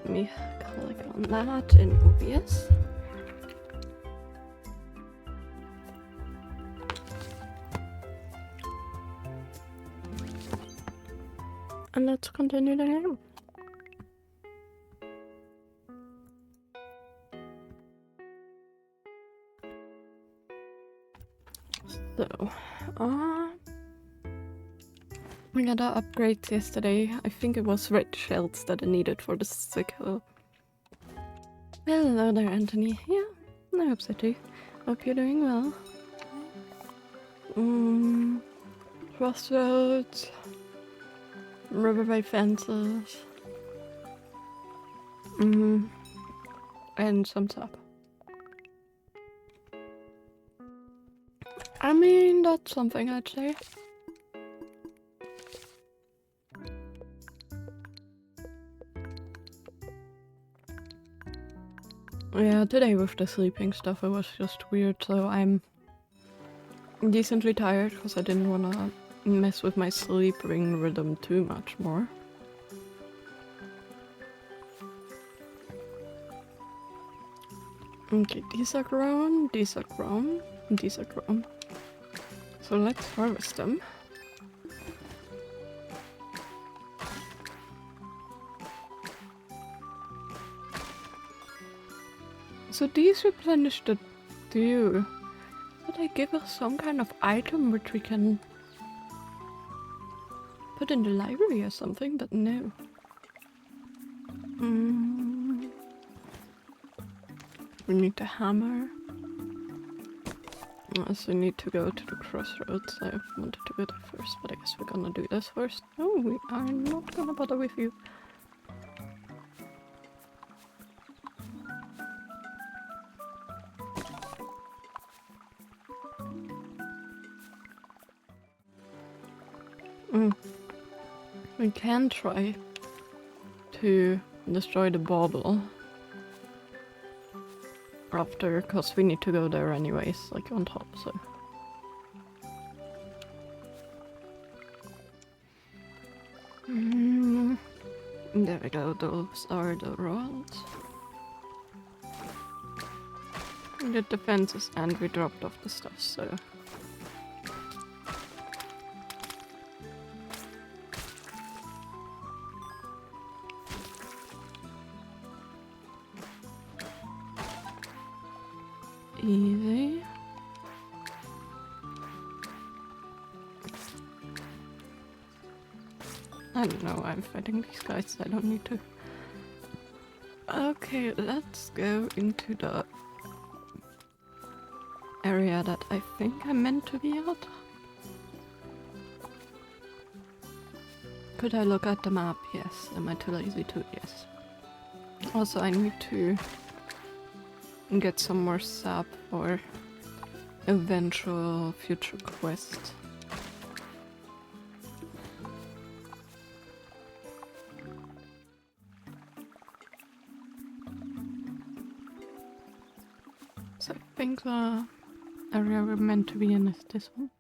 Let me click on that in OBS. And let's continue the game. So, we got our upgrades yesterday. I think it was red shells that I needed for the sickle. Hello there, Anthony. Yeah, I hope so too. Hope you're doing well. Crossroads. Riverway fences. And some sap. I mean, that's something I'd say. Yeah, today with the sleeping stuff it was just weird, so I'm decently tired because I didn't want to mess with my sleeping rhythm too much more. Okay, these are grown, these are grown, these are grown. So let's harvest them. So these replenish the dew. But they give us some kind of item which we can put in the library or something, but no. We need the hammer. Also we need to go to the crossroads. I wanted to go there first, but I guess we're gonna do this first. No, we are not gonna bother with you. We can try to destroy the bauble after, because we need to go there anyways, like on top, so. There we go, those are the rods. We did the fences and we dropped off the stuff, so. Easy. I don't know why I'm fighting these guys, I don't need to. Okay, let's go into the area that I think I'm meant to be at. Could I look at the map? Yes. Am I too lazy to? Yes. Also, I need to get some more sap for eventual future quests. So I think the area we're meant to be in is this one.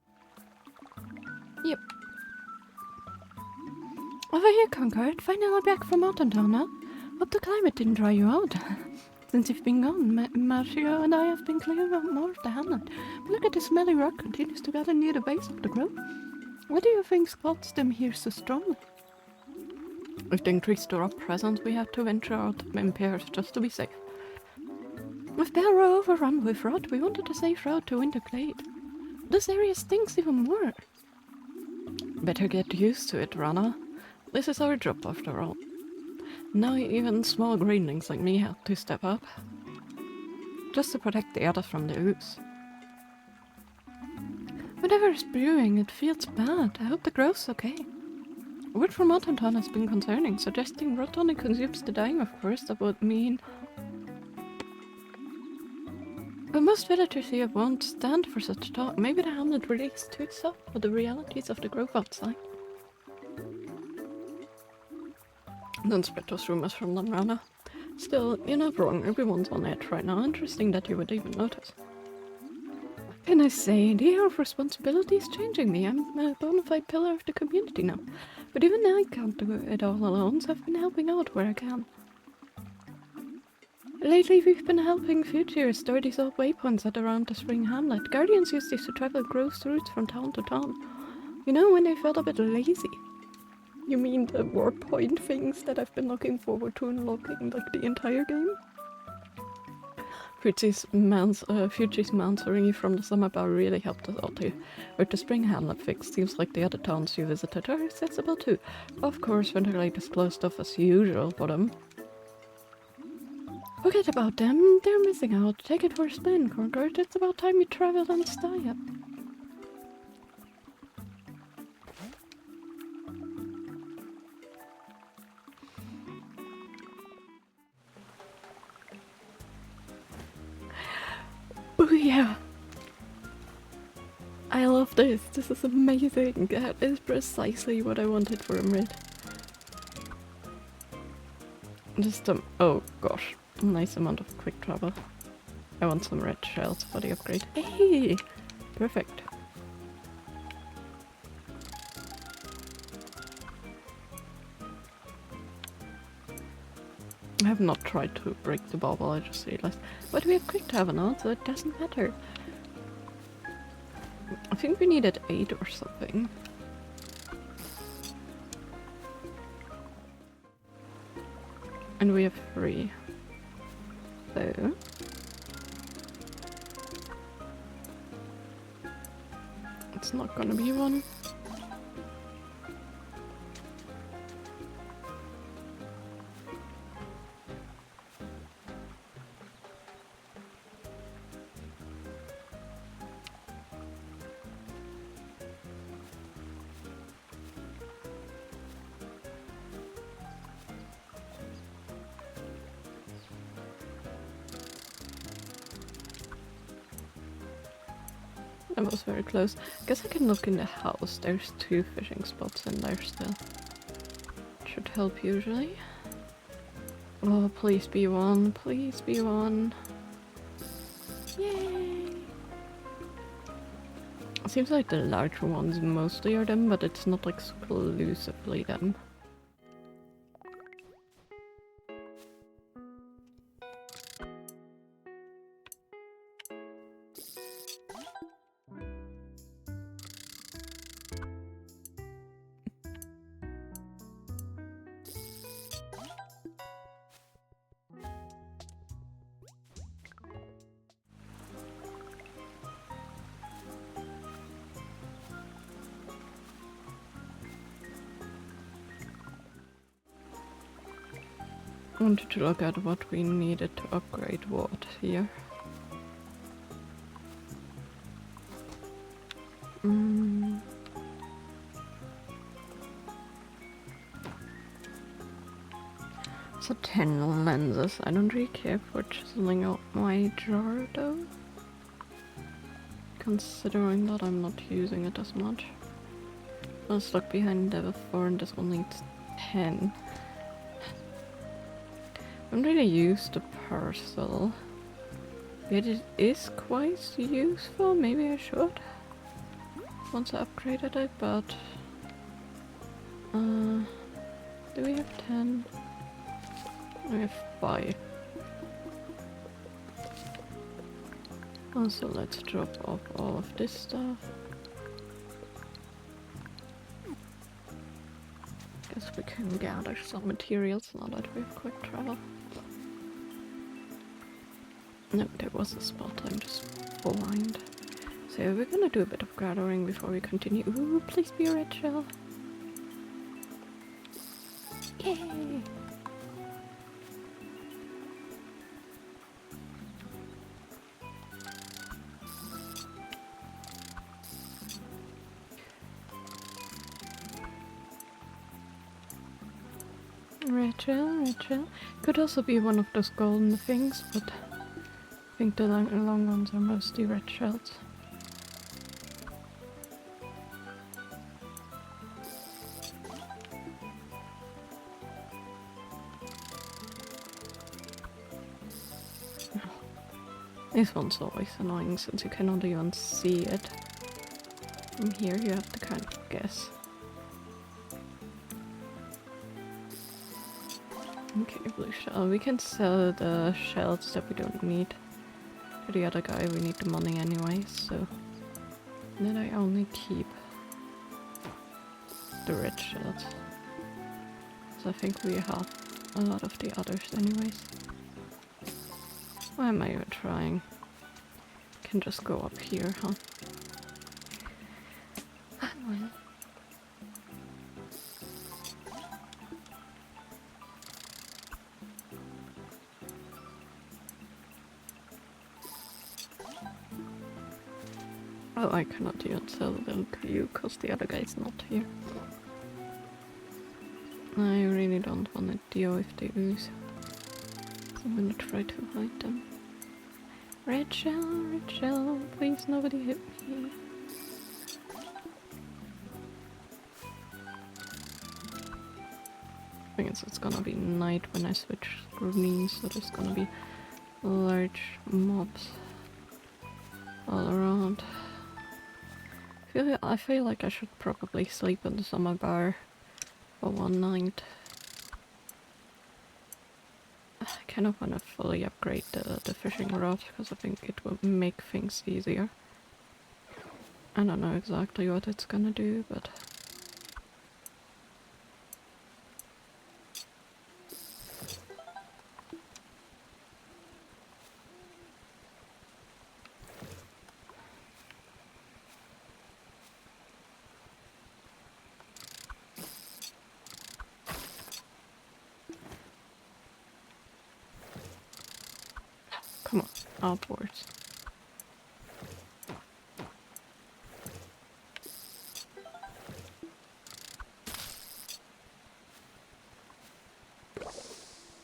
Yep. Over here, Concord. Finally back from Mountaintown now. Hope the climate didn't dry you out. Since you've been gone, Marcio and I have been clearing out more of the hamlet. But look at the smelly rock continues to gather near the base of the grove. What do you think spots them here so strongly? With the increased drop presence, we had to venture out in pairs just to be safe. With Belro overrun with rot, we wanted a safe route to Winterglade. This area stinks even more. Better get used to it, Rana. This is our job after all. Now even small greenlings like me have to step up. Just to protect the others from the ooze. Whatever is brewing, it feels bad. I hope the grove's okay. Word from Mountaintown has been concerning, suggesting rot only consumes the dying, of course. That would mean... But most villagers here won't stand for such talk. Maybe the hamlet really is too soft for the realities of the grove outside. Don't spread those rumors from them, Rana. Still, you're not wrong. Everyone's on edge right now. Interesting that you would even notice. What can I say? The air of responsibility is changing me. I'm a bona fide pillar of the community now. But even I can't do it all alone, so I've been helping out where I can. Lately we've been helping Future restore these old waypoints at around the Spring Hamlet. Guardians use these to travel across routes from town to town. You know, when they felt a bit lazy. You mean the warp point things that I've been looking forward to unlocking like the entire game? Fuji's mentoring from the summer bar really helped us out too. With the Spring Hamlet fix, seems like the other towns you visited are accessible too. Of course, Winterlight is closed off as usual for them. Forget about them, they're missing out. Take it for a spin, Concord. It's about time you traveled and style. Oh yeah! I love this. This is amazing. That is precisely what I wanted for a Red. Just oh gosh, a nice amount of quick travel. I want some red shells for the upgrade. Hey! Perfect. I have not tried to break the bubble, I just realized. But we have quick travel now, so it doesn't matter. I think we needed 8 or something. And we have 3. So... it's not gonna be one. That was very close. Guess I can look in the house. There's 2 fishing spots in there still. Should help usually. Oh, please be one. Please be one. Yay! It seems like the larger ones mostly are them, but it's not exclusively them. I wanted to look at what we needed to upgrade what here. So 10 lenses. I don't really care for chiseling out my jar though. Considering that I'm not using it as much. Let's look behind level 4 and this one needs 10. I haven't really used the parcel. Yet it is quite useful. Maybe I should. Once I upgraded it, but... do we have 10? We have 5. Also, let's drop off all of this stuff. Guess we can gather some materials now that we have quick travel. No, there was a spot, I'm just blind. So we're gonna do a bit of gathering before we continue. Ooh, please be a red shell. Yay! Red shell, red shell. Could also be one of those golden things, but I think the long ones are mostly red shells. This one's always annoying since you cannot even see it. From here you have to kind of guess. Okay. blue shell. We can sell the shells that we don't need to the other guy. We need the money anyway, so then I only keep the red shells. So I think we have a lot of the others anyways. Why am I even trying? Can just go up here, huh? Well. Oh, I cannot even sell them to you because the other guy's not here. I really don't want to deal with the ooze. So I'm gonna try to hide them. Red shell, please nobody hit me. I guess it's gonna be night when I switch screens, so there's gonna be large mobs all around. I feel like I should probably sleep in the summer bar for one night. I kind of want to fully upgrade the fishing rod because I think it will make things easier. I don't know exactly what it's gonna do, but come on, outwards.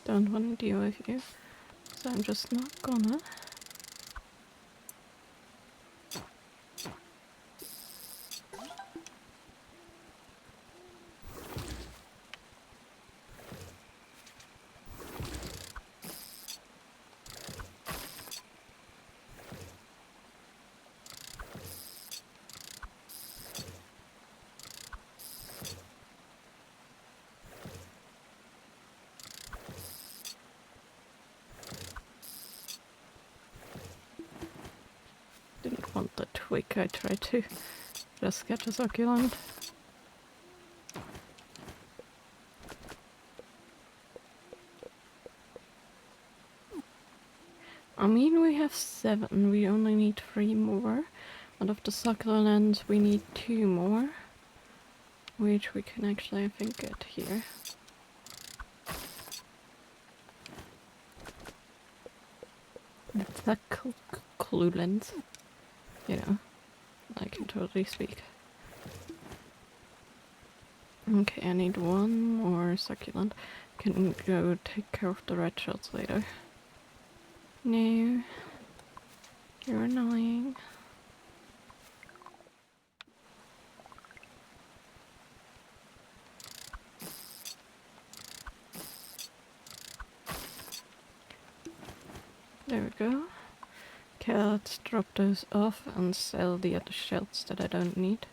Don't want to deal with you, so I'm just not gonna. Didn't want the twig, I tried to just get a succulent. I mean, we have 7, we only need 3 more. And of the succulents, we need 2 more. Which we can actually, I think, get here. The succulents. You know, I can totally speak. Okay, I need 1 more succulent. Can go take care of the red shells later. No. You're annoying. There we go. Okay, let's drop those off and sell the other shells that I don't need.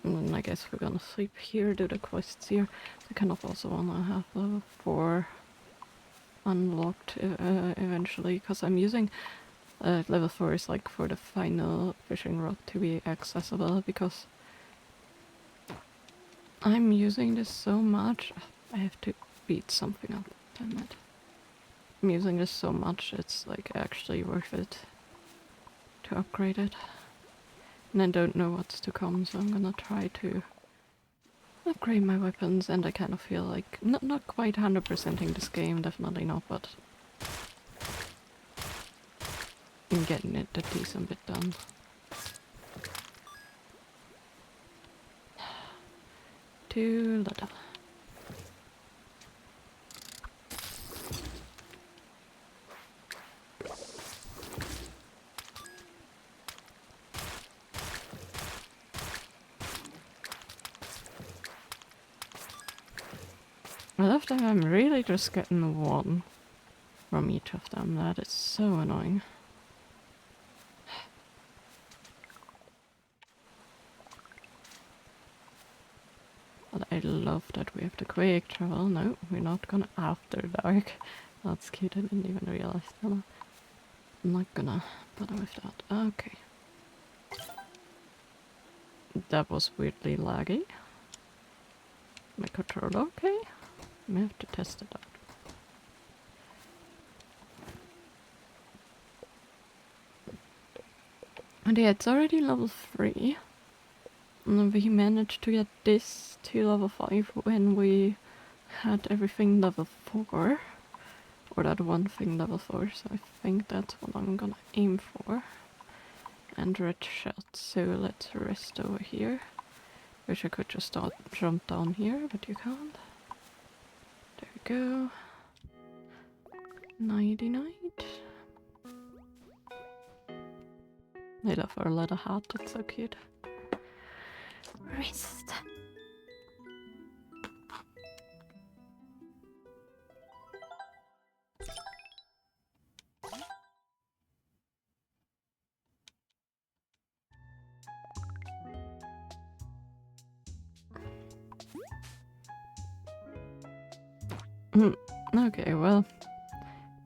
And then I guess we're gonna sleep here, do the quests here. I kind of also wanna have level 4 unlocked eventually, because I'm using level 4 is like for the final fishing rod to be accessible, because I'm using this so much. I have to beat something up, damn it. I'm using this so much, it's like actually worth it to upgrade it. And I don't know what's to come, so I'm gonna try to upgrade my weapons, and I kind of feel like not quite 100%ing this game, definitely not, but I'm getting it a decent bit done. Too little. I love that I'm really just getting 1 from each of them. That is so annoying. But I love that we have the quick travel. No, we're not gonna after dark. That's cute, I didn't even realize that. I'm not gonna bother with that. Okay. That was weirdly laggy. My controller okay? I have to test it out. And yeah, it's already level 3. And we managed to get this to level 5 when we had everything level 4. Or that one thing level 4, so I think that's what I'm gonna aim for. And red shot, so let's rest over here. Wish I could just jump down here, but you can't. There we go. Nighty night. I love our little hat, it's so cute. Rest. Okay, well,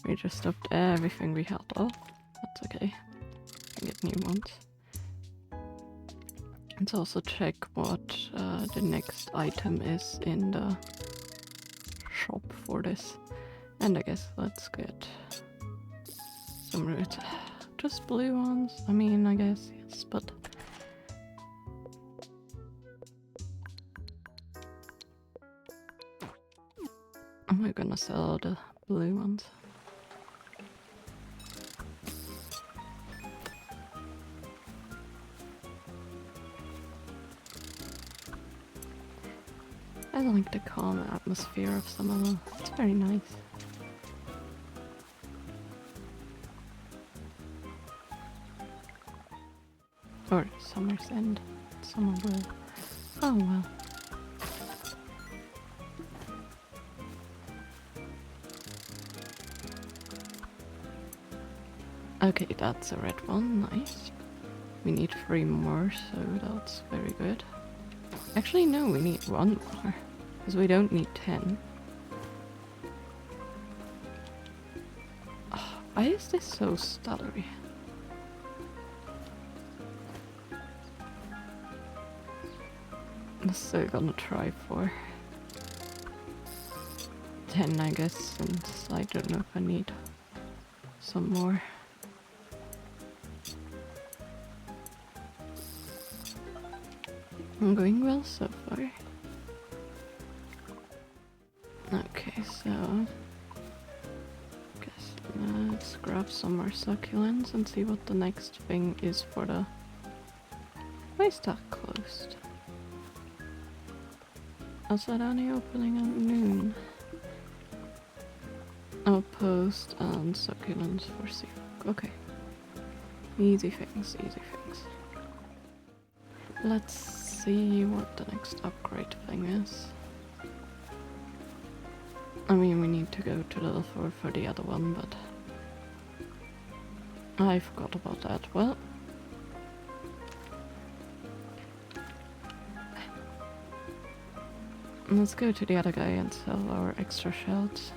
we just stopped everything we had off. That's okay. I get new ones. Let's also check what the next item is in the shop for this. And I guess let's get some root. Just blue ones? I mean, I guess, yes, but... am I gonna sell the blue ones? I like the calm atmosphere of summer. It's very nice. Or summer's end. Summer will. Oh well. Okay, that's a red one. Nice. We need 3 more, so that's very good. Actually, no, we need 1 more. Because we don't need 10. Oh, why is this so stuttery? I'm still gonna try for 10, I guess, since I don't know if I need some more. I'm going well so far. Okay, so guess let's grab some more succulents and see what the next thing is for the... why is that closed? Is that only opening at noon? Outpost and succulents for sea. Okay. Easy things, easy things. Let's see what the next upgrade thing is. I mean, we need to go to level 4 for the other one, but I forgot about that. Well, let's go to the other guy and sell our extra shells.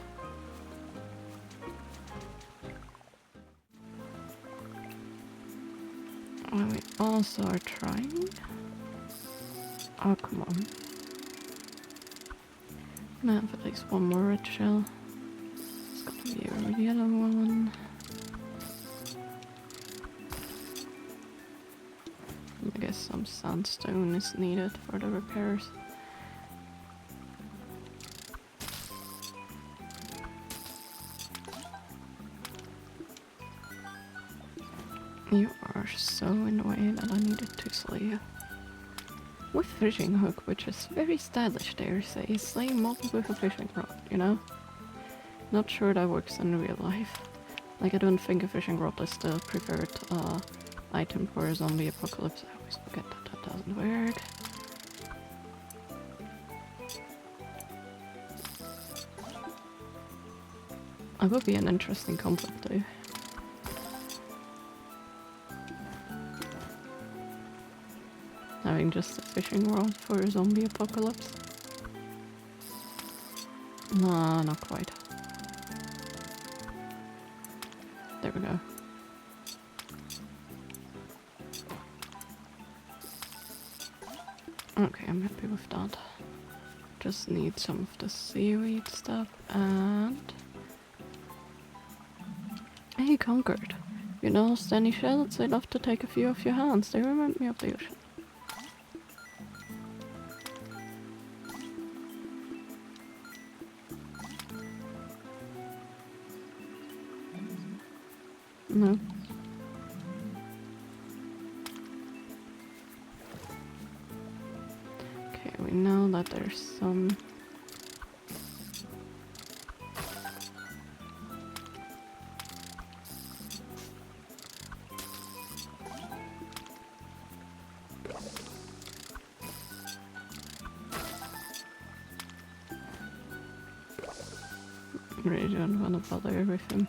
And we also are trying. Oh, come on. I have at least 1 more red shell. It's gotta be a yellow one. I guess some sandstone is needed for the repairs. You are so in the way that I needed to slay you. With fishing hook, which is very stylish, dare say, slaying mob with a fishing rod, you know? Not sure that works in real life. Like, I don't think a fishing rod is the preferred item for a zombie apocalypse. I always forget that that doesn't work. It would be an interesting concept though. Having just a fishing rod for a zombie apocalypse. No, not quite. There we go. Okay, I'm happy with that. Just need some of the seaweed stuff and... Hey, Concord. You noticed any shells? I'd love to take a few off your hands. They remind me of the ocean. No. Okay, we know that there's some... Really don't want to bother everything.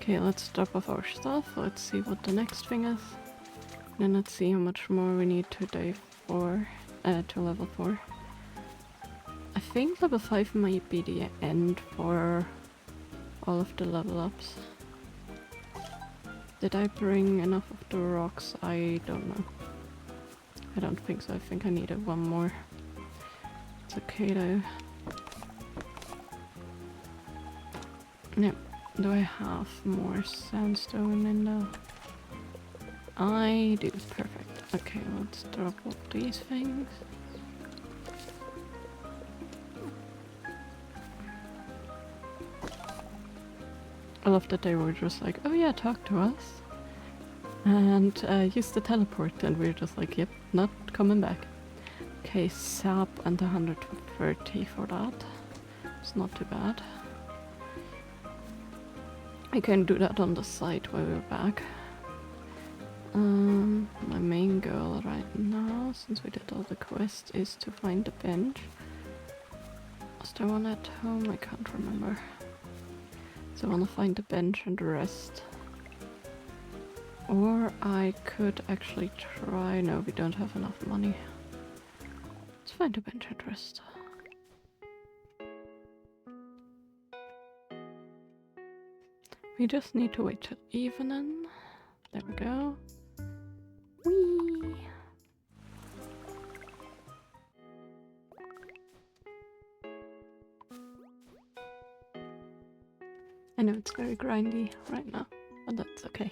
Okay, let's drop off our stuff. Let's see what the next thing is. Then let's see how much more we need to day 4, to level 4. I think level 5 might be the end for all of the level ups. Did I bring enough of the rocks? I don't know. I don't think so. I think I needed one more. It's okay though. Yep. Do I have more sandstone in there? I do. Perfect. Okay, let's drop off these things. I love that they were just like, oh yeah, talk to us. And use the teleport, and we're just like, yep, not coming back. Okay, sap and 130 for that. It's not too bad. I can do that on the side while we're back. My main goal right now, since we did all the quests, is to find the bench. Was there one at home? I can't remember. So I want to find the bench and rest. Or I could actually try... No, we don't have enough money. Let's find a bench and rest. We just need to wait till evening. There we go. Whee! I know it's very grindy right now, but that's okay.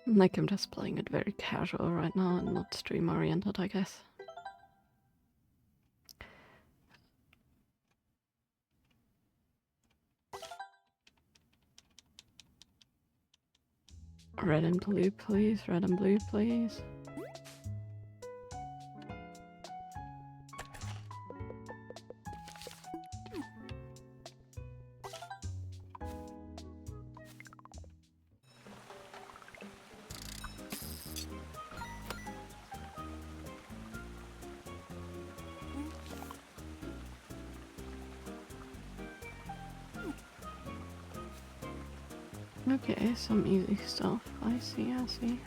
Like I'm just playing it very casual right now and not stream oriented, I guess. Red and blue, please. Red and blue, please. Okay, some easy stuff. I see, I see.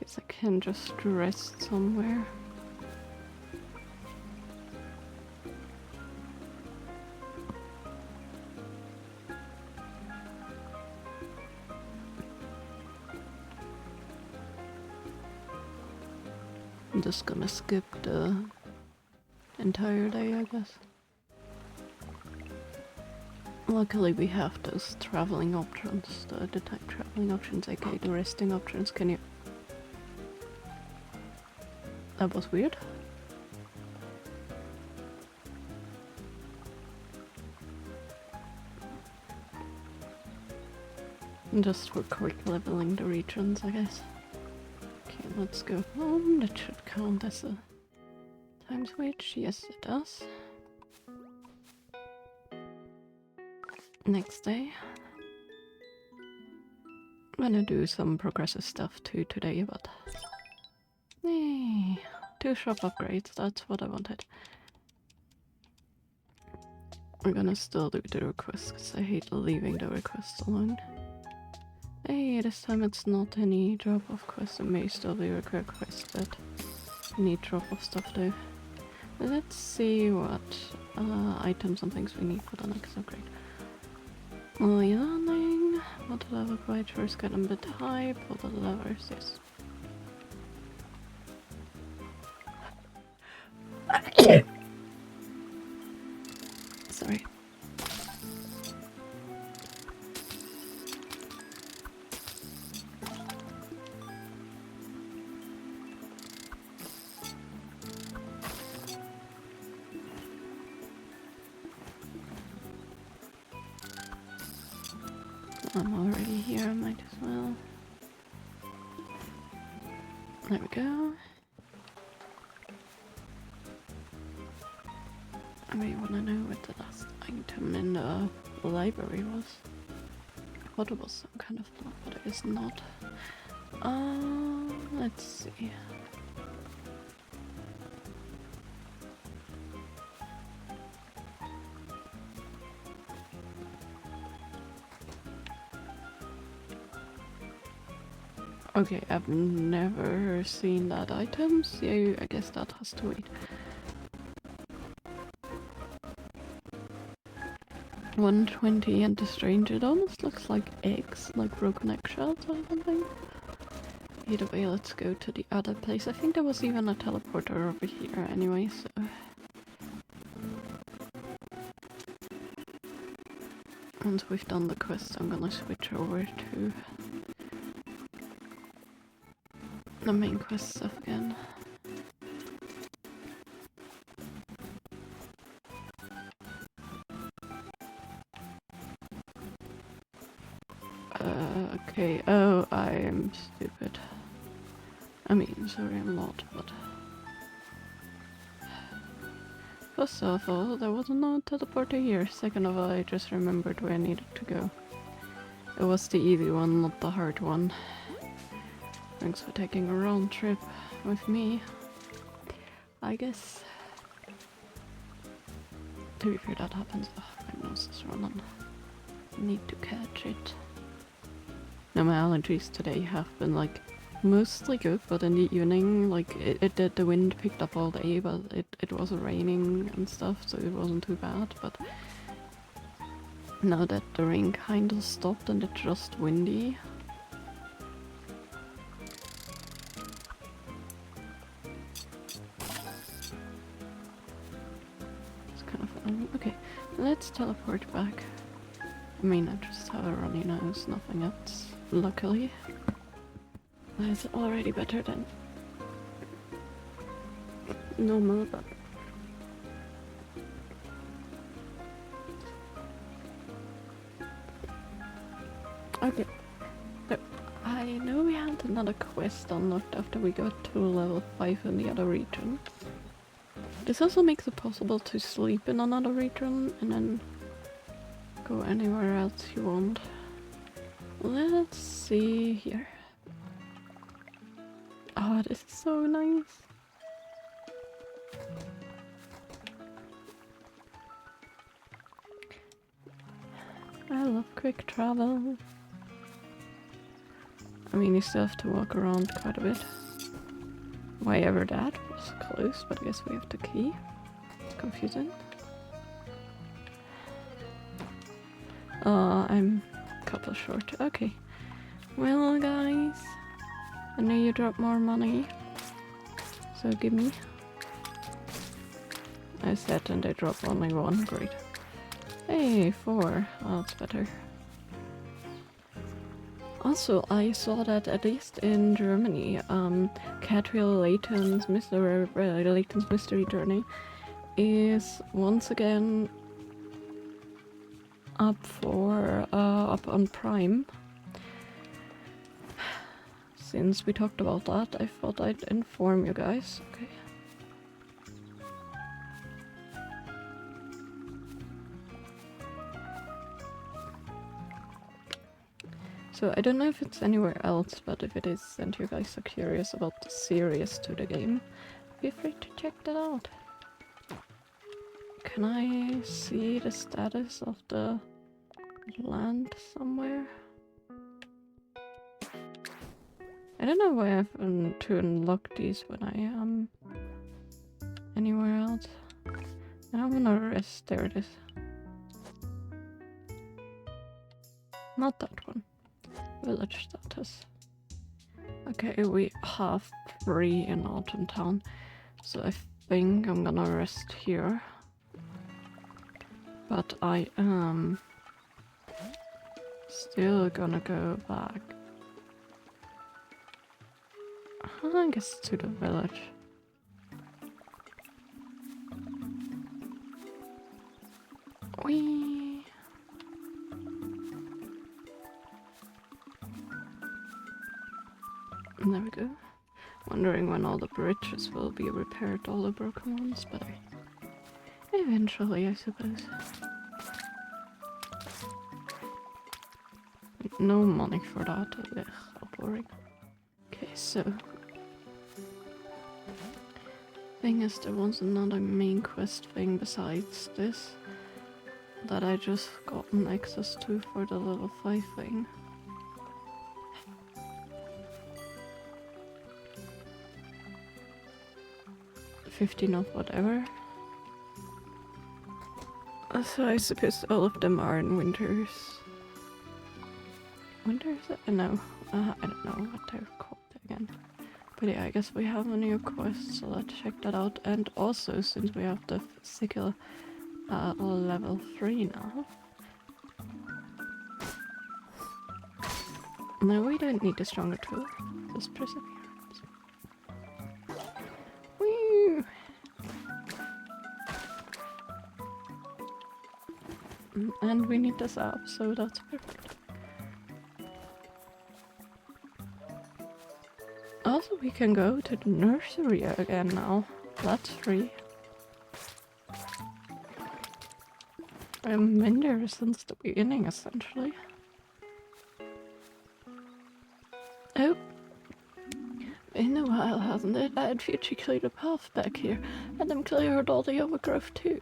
Guess I can just rest somewhere. I'm just gonna skip the entire day, I guess. Luckily we have those traveling options, the time traveling options, aka the resting options. Can you... That was weird. Just for quick leveling the regions, I guess. Okay, let's go home. That should count as a time switch. Yes, it does. Next day. gonna do some progressive stuff too today, but... Yay! 2 shop upgrades, that's what I wanted. I'm gonna still do the request, because I hate leaving the request alone. Hey, this time it's not any drop-off quest, it may still be a request that need drop-off stuff though. Let's see what items and things we need for the next upgrade. Learning, water level quite first get a bit high, pull the levers, yes. Sorry. I'm already here, I might as well. There we go. I may want to know what the last item in the library was. I thought it was some kind of plant, but it is not. Let's see. Okay, I've never seen that item, so I guess that has to wait. 120 and the strange, it almost looks like eggs, like broken eggshells or something. Either way, let's go to the other place. I think there was even a teleporter over here anyway, so... Once we've done the quest, I'm gonna switch over to the main quest stuff again. Okay, oh, I am stupid. I mean, sorry I'm not, but... First of all, there was no teleporter here. Second of all, I just remembered where I needed to go. It was the easy one, not the hard one. Thanks for taking a round trip with me, I guess. To be fair, that happens. Oh, my nose is running. Need to catch it. Now my allergies today have been like mostly good, but in the evening, like the wind picked up all day, but it was raining and stuff, so it wasn't too bad. But now that the rain kind of stopped and it's just windy. It's kind of fun. Okay, let's teleport back. I mean, I just have a runny nose, nothing else. Luckily, that's already better than normal, but okay. So I know we had another quest unlocked after we got to level 5 in the other region. This also makes it possible to sleep in another region and then go anywhere else you want. Let's see here. Oh, this is so nice. I love quick travel. I mean, you still have to walk around quite a bit. Why ever that was close, but I guess we have the key. Confusing. I'm a couple short. Okay. Well, guys, I know you dropped more money, so give me. I said, and I dropped only 1. Great. Hey, 4. Oh, that's better. Also, I saw that at least in Germany, Catriel Layton's Mystery Journey is once again up on Prime. Since we talked about that, I thought I'd inform you guys. Okay. So I don't know if it's anywhere else, but if it is and you guys are curious about the series to the game, feel free to check that out. Can I see the status of the land somewhere? I don't know why I have to unlock these when I am anywhere else. I wanna rest. There it is. Not that one. Village status. Okay, we have 3 in Autumn Town, so I think I'm gonna rest here. But I am still gonna go back. I guess to the village. Whee! And there we go. Wondering when all the bridges will be repaired, all the broken ones, but eventually, I suppose. No money for that. Ugh, how boring. Okay, so thing is, there was another main quest thing besides this that I just gotten access to for the level 5 thing. $15 of whatever. So I suppose all of them are in winters. Winters? No, I don't know what they're called again. But yeah, I guess we have a new quest, so let's check that out. And also, since we have the physical level 3 now. No, we don't need a stronger tool. Just perseverance. Woo! And we need this app, so that's perfect. Also, we can go to the nursery again now. That's free. I've been there since the beginning, essentially. Oh. Been a while, hasn't it? I had Fuji cleared a path back here, and them cleared all the overgrowth too.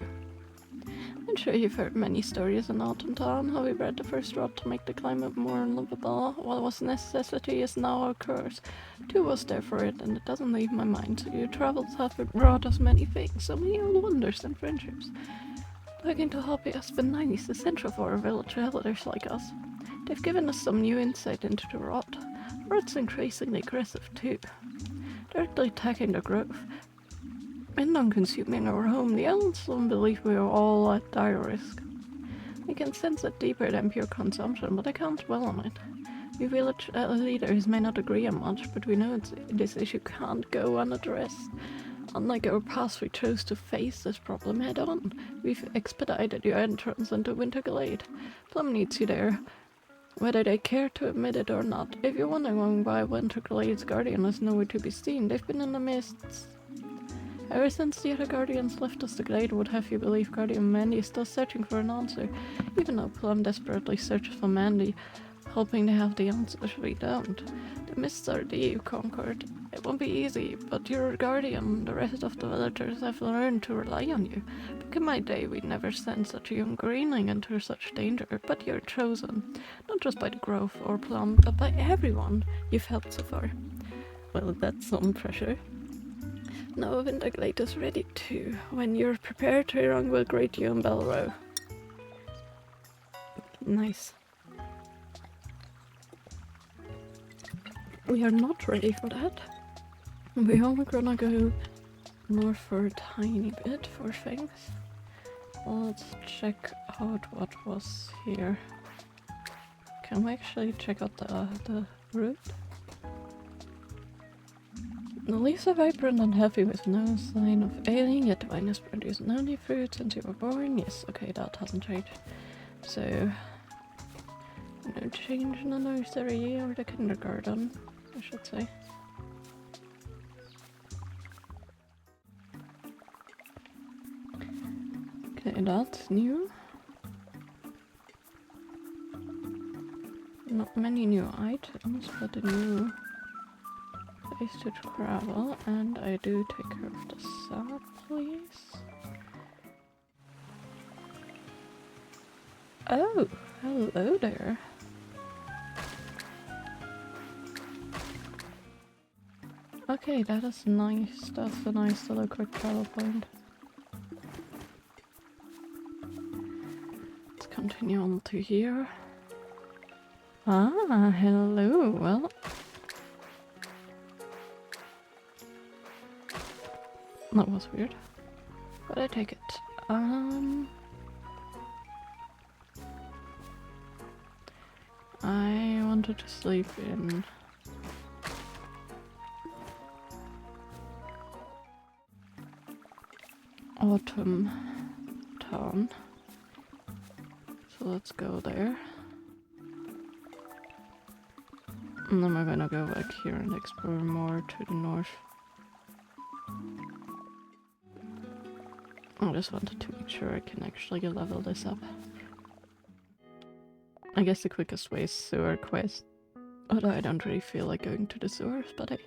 I'm sure you've heard many stories in Autumn Town, how we bred the first rod to make the climate more livable. What was necessity is now a curse. Two was there for it, and it doesn't leave my mind. So your travels have brought us many things, so many old wonders and friendships. Talking to hobby has been nice, essential for our village elders like us. They've given us some new insight into the rot. Rot's increasingly aggressive too, directly attacking the growth. And on consuming our home, the elves don't believe we are all at dire risk. We can sense it deeper than pure consumption, but I can't dwell on it. We village leaders may not agree on much, but we know this issue can't go unaddressed. Unlike our past, we chose to face this problem head on. We've expedited your entrance into Winter Glade. Plum needs you there, whether they care to admit it or not. If you're wondering why Winter Glade's guardian is nowhere to be seen, they've been in the mists. Ever since the other guardians left us, the glade would have you believe Guardian Mandy is still searching for an answer, even though Plum desperately searches for Mandy, hoping to have the answers we don't. The mists are the you conquered. It won't be easy, but your guardian, the rest of the villagers have learned to rely on you. Back in my day, we'd never sent such a young greenling into such danger, but you're chosen, not just by the grove or Plum, but by everyone you've helped so far. Well, that's some pressure. Now Winter Glade is ready too. When you're prepared, Rirong will greet you in Belrow. Nice. We are not ready for that. We are gonna go north for a tiny bit for things. Let's check out what was here. Can we actually check out the route? The leaves are vibrant and heavy with no sign of ailing, yet the vine has produced no new fruit since you were born. Yes, okay, that hasn't changed. So, no change in the nursery or the kindergarten, I should say. Okay, that's new. No, many new items, but a new place to travel, and I do take care of the sap, please. Oh, hello there. Okay, that is nice. That's a nice little quick travel point. Let's continue on to here. Ah, hello. Well, that was weird, but I take it. I wanted to sleep in Autumn Town, so let's go there. And then we're gonna go back here and explore more to the north. I just wanted to make sure I can actually level this up. I guess the quickest way is sewer quest, although I don't really feel like going to the sewers, but I...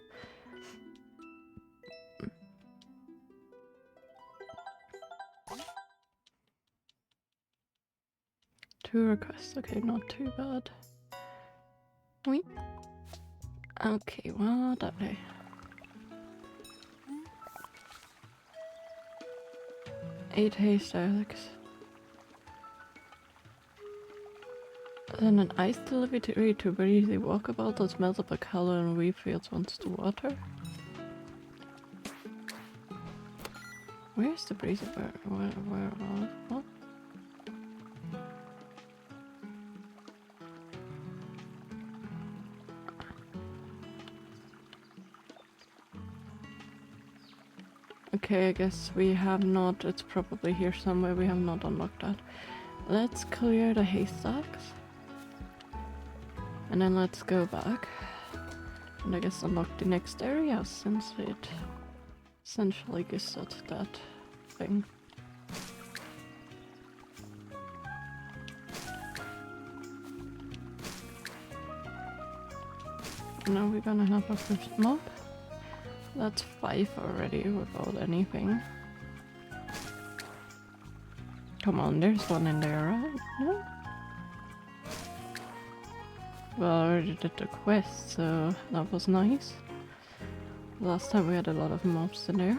Two requests, okay, not too bad. Oui. Okay, well, that way. Eight haste dialects. Then an ice delivery to breezy walkabout that smells up a color and wheat fields wants to water. Where's the breezy where what? Okay, I guess we have not, it's probably here somewhere, we have not unlocked that. Let's clear the haystacks. And then let's go back. And I guess unlock the next area since it essentially gives us that thing. Now we're gonna have our first mob. That's 5 already without anything. Come on, there's one in there, right? No? Well, I already did the quest, so that was nice. Last time we had a lot of mobs in there.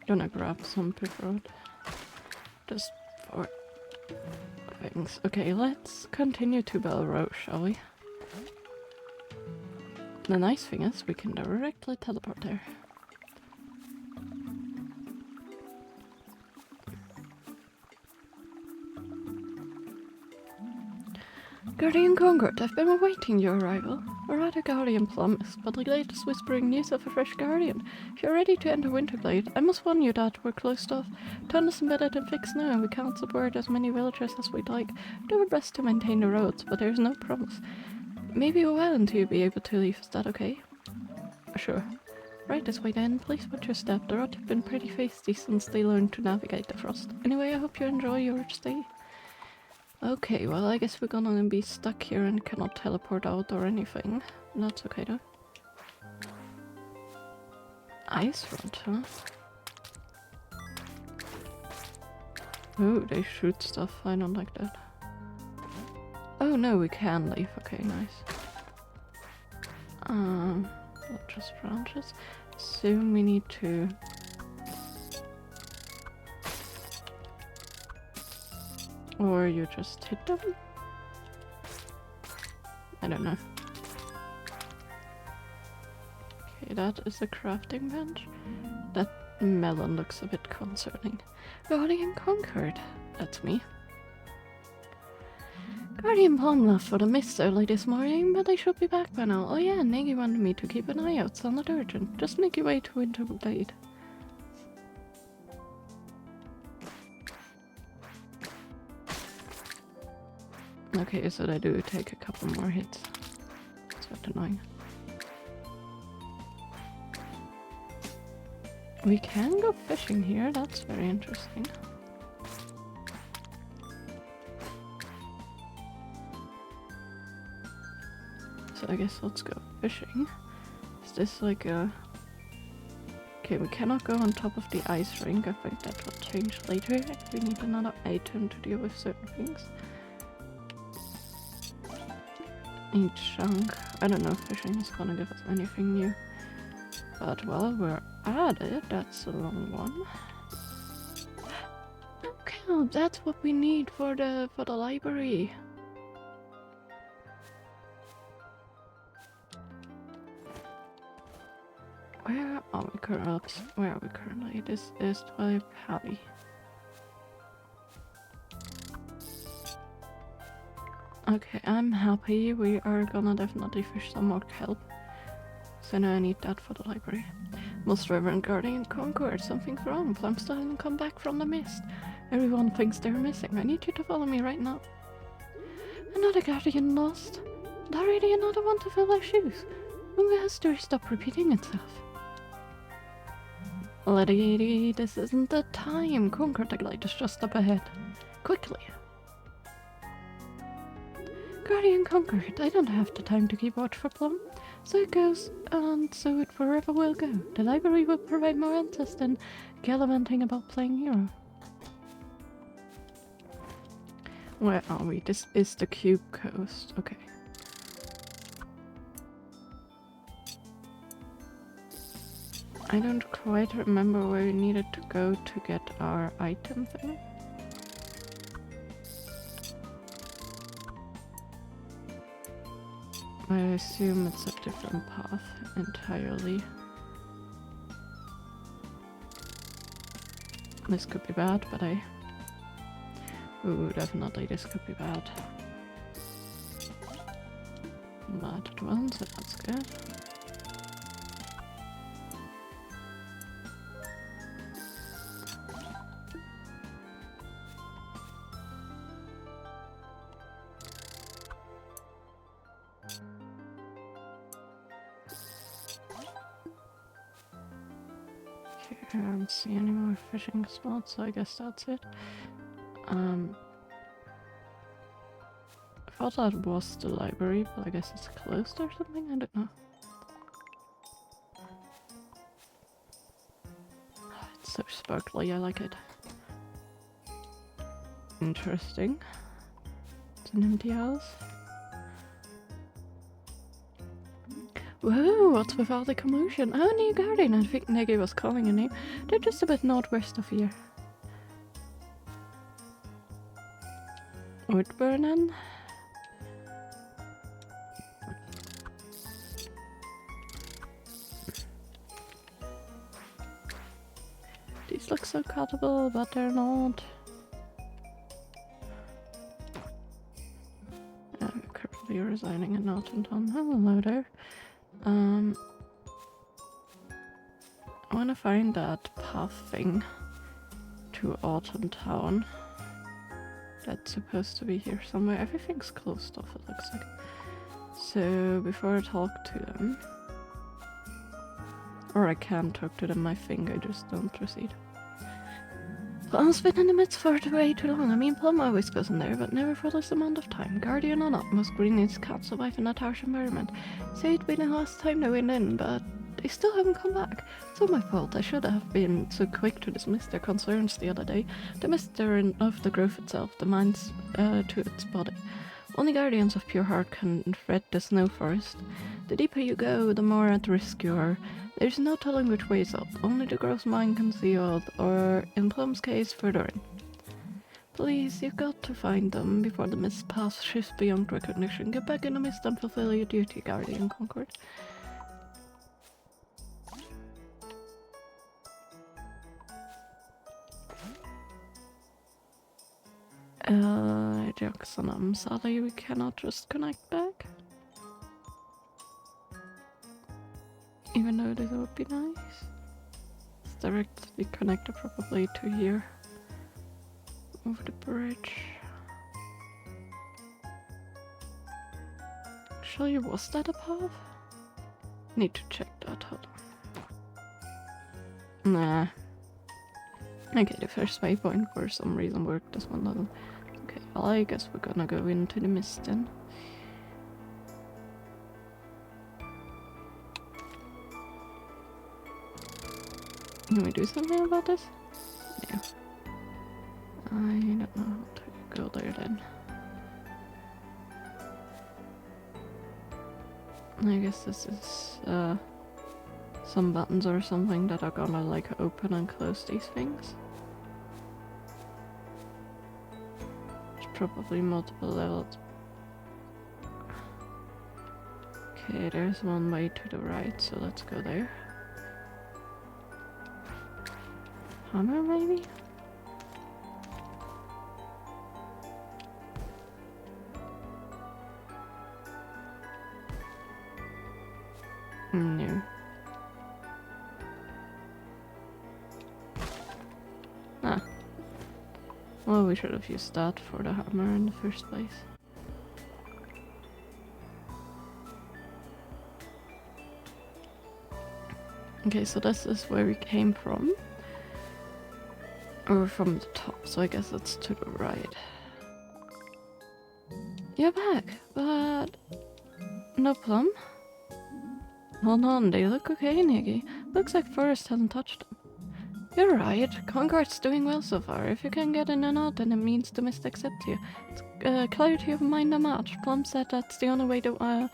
Gonna grab some pepperwood just for things. Okay, let's continue to Bell Road, shall we? The nice thing is we can directly teleport there. Guardian Concord, I've been awaiting your arrival. We're at a Guardian promise, but the latest whispering news of a fresh Guardian. If you're ready to enter Winterblade, I must warn you that we're closed off. Town is embedded in thick snow and we can't support as many villagers as we'd like. We do our best to maintain the roads, but there's no promise. Maybe a while until you'll be able to leave, is that okay? Sure. Right this way then, please watch your step. The roads have been pretty feisty since they learned to navigate the frost. Anyway, I hope you enjoy your stay. Okay, well I guess we're gonna be stuck here and cannot teleport out or anything. That's okay though. Ice rod, huh? Oh, they shoot stuff. I don't like that. Oh no, we can leave. Okay, nice. Not just branches. Soon we need to... Or you just hit them? I don't know. Okay, that is a crafting bench. That melon looks a bit concerning. Guardian Concord. That's me. Guardian Plum left for the mist early this morning, but they should be back by now. Oh yeah, Negi wanted me to keep an eye out, sounded urgent. Just make your way to Winterblade. Okay, so they do take a couple more hits. It's quite annoying. We can go fishing here, that's very interesting. So I guess let's go fishing. Is this like a... Okay, we cannot go on top of the ice rink. I think that will change later if we need another item to deal with certain things. Eat chunk. I don't know if fishing is gonna give us anything new. But while we're at it, that's a long one. Okay, that's what we need for the library. Where are we currently? This is 12 heavy. Okay, I'm happy. We are gonna definitely fish some more kelp. So now I need that for the library. Most Reverend Guardian Concord, something's wrong. Plum still hasn't come back from the mist. Everyone thinks they're missing. I need you to follow me right now. Another Guardian lost. And already another one to fill our shoes. When will history stop repeating itself? Lady, this isn't the time. Concord the light is just up ahead. Quickly. Guardian Concord, I don't have the time to keep watch for Plum. So it goes, and so it forever will go. The library will provide more answers than gallivanting about playing hero. Where are we? This is the Cube Coast. Okay. I don't quite remember where we needed to go to get our item thing. I assume it's a different path entirely. This could be bad, but ooh, definitely this could be bad. Bad at once, so that's good. I don't see any more fishing spots, so I guess that's it. I thought that was the library, but I guess it's closed or something, I don't know. It's so sparkly, I like it. Interesting. It's an empty house. Whoa, what's with all the commotion? Oh, new guardian, I think Negi was calling your name. They're just a bit northwest of here. Wood burning? These look so cuttable, but they're not. I'm currently residing in Altonton. Hello there. I want to find that path thing to Autumn Town. That's supposed to be here somewhere. Everything's closed off, it looks like. So before I talk to them, or I can talk to them, I think I just don't proceed. Plum's been in the midst for way too long. I mean, Plum always goes in there, but never for this amount of time. Guardian or not, most greenies can't survive in that harsh environment. Say it'd been the last time they went in, but they still haven't come back. It's all my fault. I should have been so quick to dismiss their concerns the other day. The mystery of the growth itself, the mind's to its body. Only guardians of pure heart can thread the snow forest. The deeper you go, the more at risk you are. There's no telling which way is up. Only the gross mind can see all, or in Plum's case, further in. Please, you've got to find them before the mist path shifts beyond recognition. Get back in the mist and fulfill your duty, Guardian Concord. Jackson, I'm sorry we cannot just connect back. Even though this would be nice. It's directly connected probably to here. Over the bridge. Actually, was that a path? Need to check that, hold Nah. Okay, the first waypoint for some reason worked, this one doesn't. Okay, well, I guess we're gonna go into the mist then. Can we do something about this? Yeah. I don't know how to go there then. I guess this is some buttons or something that are gonna like open and close these things. There's probably multiple levels. Okay, there's one way to the right, so let's go there. Hammer maybe? No. Ah. Well, we should have used that for the hammer in the first place. Okay, so this is where we came from. Or from the top, so I guess it's to the right. You're back, but no plum? Hold on, they look okay, Niggy. Looks like Forrest hasn't touched them. You're right, Concord's doing well so far. If you can get in and out, then it means the mist accepts you. It's clarity of mind and match. Plum said that's the only way that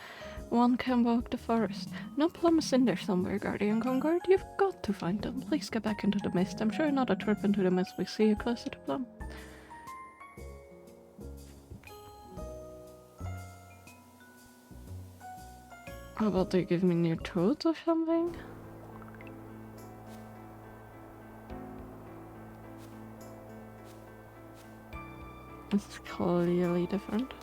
one can walk the forest. No plum is in there somewhere, Guardian Concord. You've got to find them. Please get back into the mist. I'm sure not a trip into the mist will see you closer to Plum. How about they give me new tools or something? It's clearly different.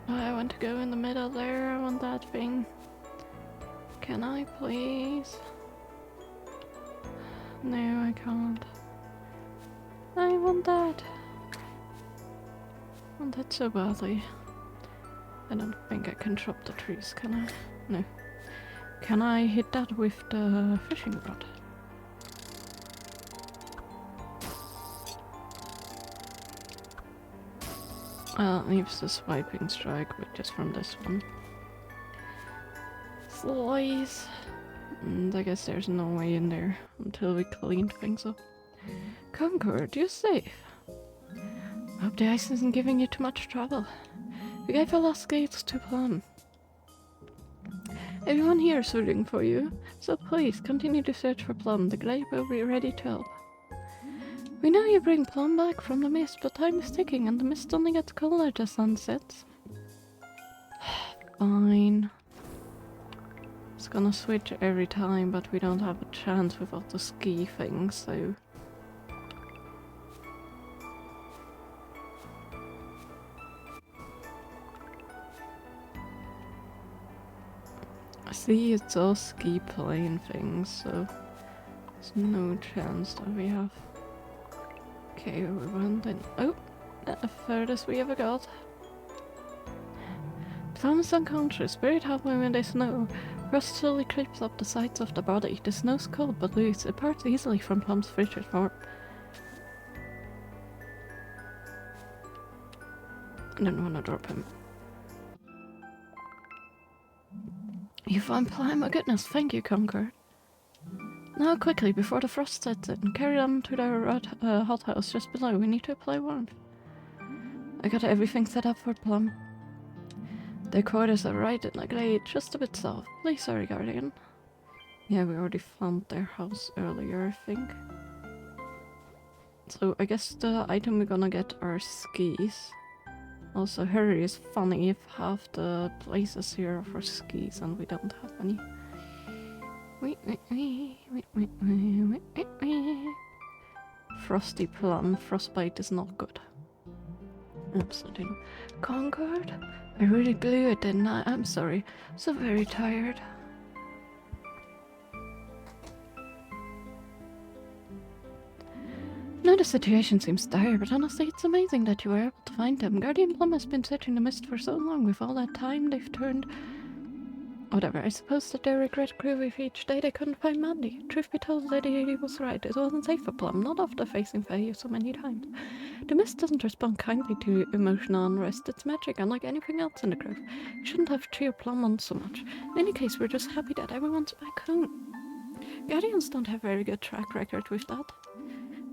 I want to go in the middle there. I want that thing. Can I please? No, I can't. I want that. I want that so badly. I don't think I can chop the trees, can I? No. Can I hit that with the fishing rod? It leaves the swiping strike, but just from this one. Slice! And I guess there's no way in there until we cleaned things up. Concord, you're safe. Hope the ice isn't giving you too much trouble. We gave the last gates to Plum. Everyone here is rooting for you, so please continue to search for Plum. The glade will be ready to help. We know you bring Plum back from the mist, but time is ticking and the mist only gets colder as the sun sets. Fine. It's gonna switch every time, but we don't have a chance without the ski thing, so... See, it's all ski plane things, so there's no chance that we have. Okay, we went in. Oh, the furthest we ever got. Plum is unconscious, buried halfway in the snow. Rust slowly creeps up the sides of the body. The snow's cold but loose. It parts easily from Plum's frigid form. I don't want to drop him. You found Plum? Oh goodness, thank you, Concord. Now quickly, before the frost sets in, carry them to the hothouse just below. We need to apply warmth. I got everything set up for Plum. Their quarters are right in the glade, just a bit south. Please hurry, Guardian. Yeah, we already found their house earlier, I think. So I guess the item we're gonna get are skis. Also, hurry is funny if half the places here are for skis and we don't have any. Frosty Plum. Frostbite is not good. Absolutely not. Concord? I really blew it, didn't I? I'm sorry. So very tired. No the situation seems dire, but honestly, it's amazing that you were able to find them. Guardian Plum has been searching the mist for so long. With all that time, they've turned... Whatever, I suppose that they regret grief each day they couldn't find Mandy. Truth be told, Lady was right. It wasn't safe for Plum, not after facing failure so many times. The mist doesn't respond kindly to emotional unrest. It's magic, unlike anything else in the grove. We shouldn't have cheered Plum on so much. In any case, we're just happy that everyone's back home. Guardians don't have very good track record with that.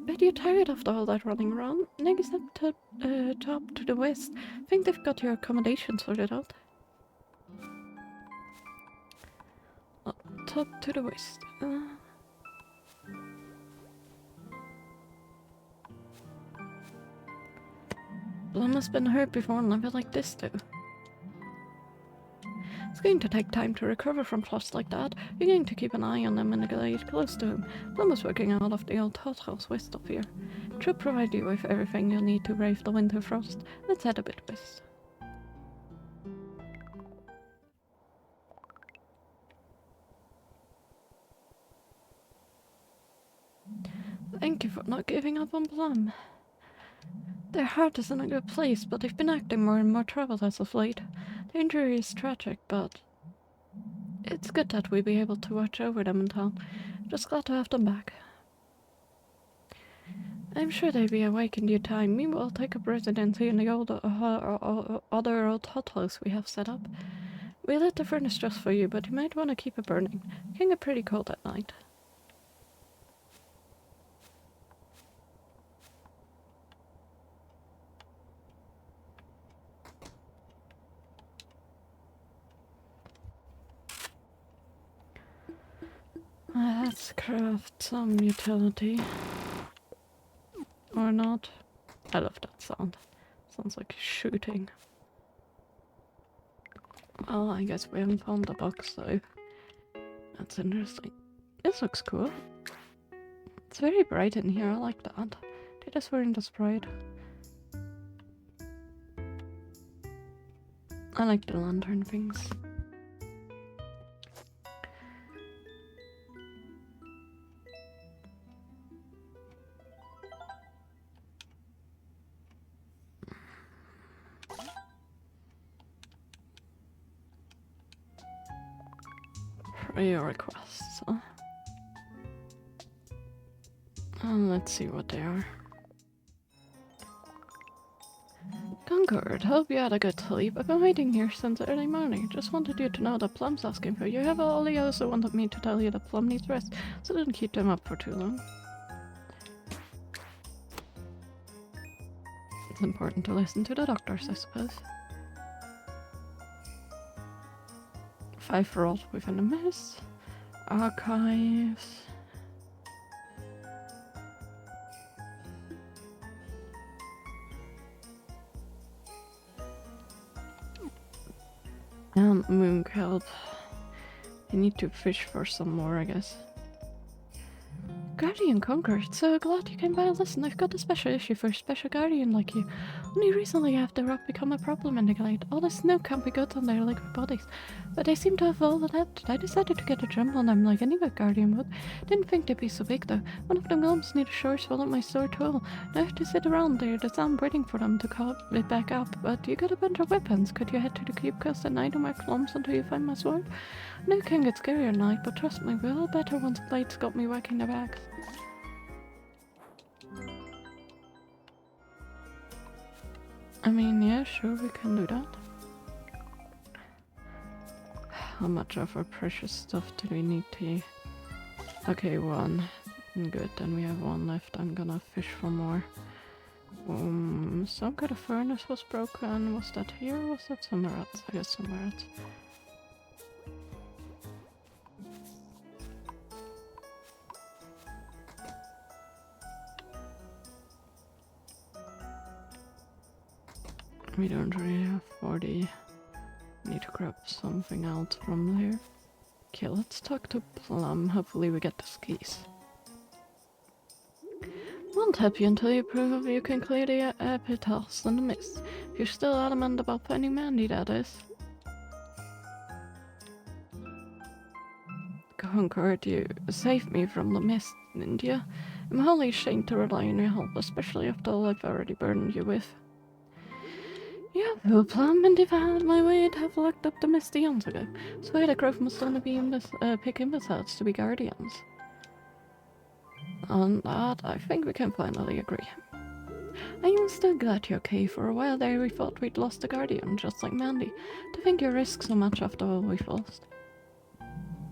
Bet you're tired after all that running around. Next up to top to the west. Think they've got your accommodation sorted out. Top to the west. Plum has been hurt before, never like this though. It's going to take time to recover from plots like that. You're going to keep an eye on them in the glade close to him. Plum is working out of the old hothouse west of here. It should provide you with everything you'll need to brave the winter frost. Let's head a bit west. Thank you for not giving up on Plum. Their heart is in a good place, but they've been acting more and more troubled as of late. The injury is tragic, but it's good that we'll be able to watch over them in town. Just glad to have them back. I'm sure they'll be awake in due time. Meanwhile, take up residency in the other old hothouse we have set up. We lit the furnace just for you, but you might want to keep it burning. It can get pretty cold at night. Let's craft some utility. Or not. I love that sound. Sounds like shooting. Well, I guess we haven't found the box though. That's interesting. This looks cool. It's very bright in here, I like that. They just weren't as bright. I like the lantern things. Your requests, huh? Let's see what they are. Concord, hope you had a good sleep. I've been waiting here since early morning. Just wanted you to know that Plum's asking for you. He also wanted me to tell you that Plum needs rest, so didn't keep him up for too long. It's important to listen to the doctors, I suppose. 5 for all within the mist. Archives. And moon kelp. I need to fish for some more, I guess. Guardian Concord, so glad you came by. Listen, I've got a special issue for a special guardian like you. Only recently have the rock become a problem in the glade. All the snow can't be good on their liquid bodies, but they seem to have all adapted. I decided to get a jump on them like any good guardian would. Didn't think they'd be so big though. One of them gnomes need a shore swell at my sword tool. I have to sit around there, the sun waiting for them to call it back up. But you got a bunch of weapons. Could you head to the cube coast at night and mark lumps until you find my sword? I know it can get scary at night, but trust me, we're all better once Blade's got me whacking the backs. I mean, yeah, sure, we can do that. How much of our precious stuff do we need to... Okay, 1. Good, then we have 1 left. I'm gonna fish for more. Some kind of furnace was broken. Was that here or was that somewhere else? I guess somewhere else. We don't really have 40. Need to grab something else from there. Okay, let's talk to Plum. Hopefully we get the skis. Won't help you until you prove you can clear the epitaphs in the mist. If you're still adamant about finding Mandy, that is. Concord, you saved me from the mist, didn't you? I'm wholly ashamed to rely on your help, especially after all I've already burdened you with. Yeah, well, Plum and if I had my way, I'd have locked up the mist eons ago. So the Grove must only be pick imbeciles to be guardians. On that, I think we can finally agree. I am still glad you're okay. For a while there, we thought we'd lost a guardian, just like Mandy. To think you risk so much after all we've lost.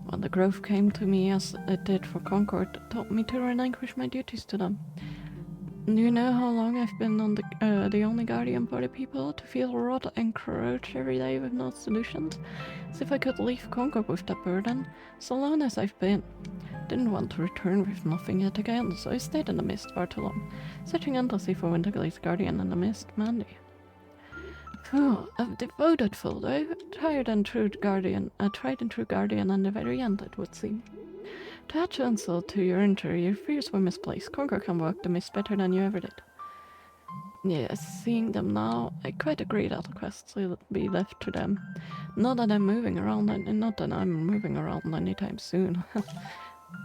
When the Grove came to me as it did for Concord, it taught me to relinquish my duties to them. Do you know how long I've been on the only guardian for the people, to feel rot and crouch every day with no solutions? As if I could leave Concord with that burden, so long as I've been. Didn't want to return with nothing yet again, so I stayed in the mist far too long, searching endlessly for Winterglade's guardian in the mist, Mandy. Phew, a devoted fool, though. Tried and true guardian, and the very end, it would seem. To add insult to your injury, your fears were misplaced. Conquer can work the mist better than you ever did. Yes, seeing them now, I quite agree that the quests will be left to them. Not that I'm moving around anytime soon.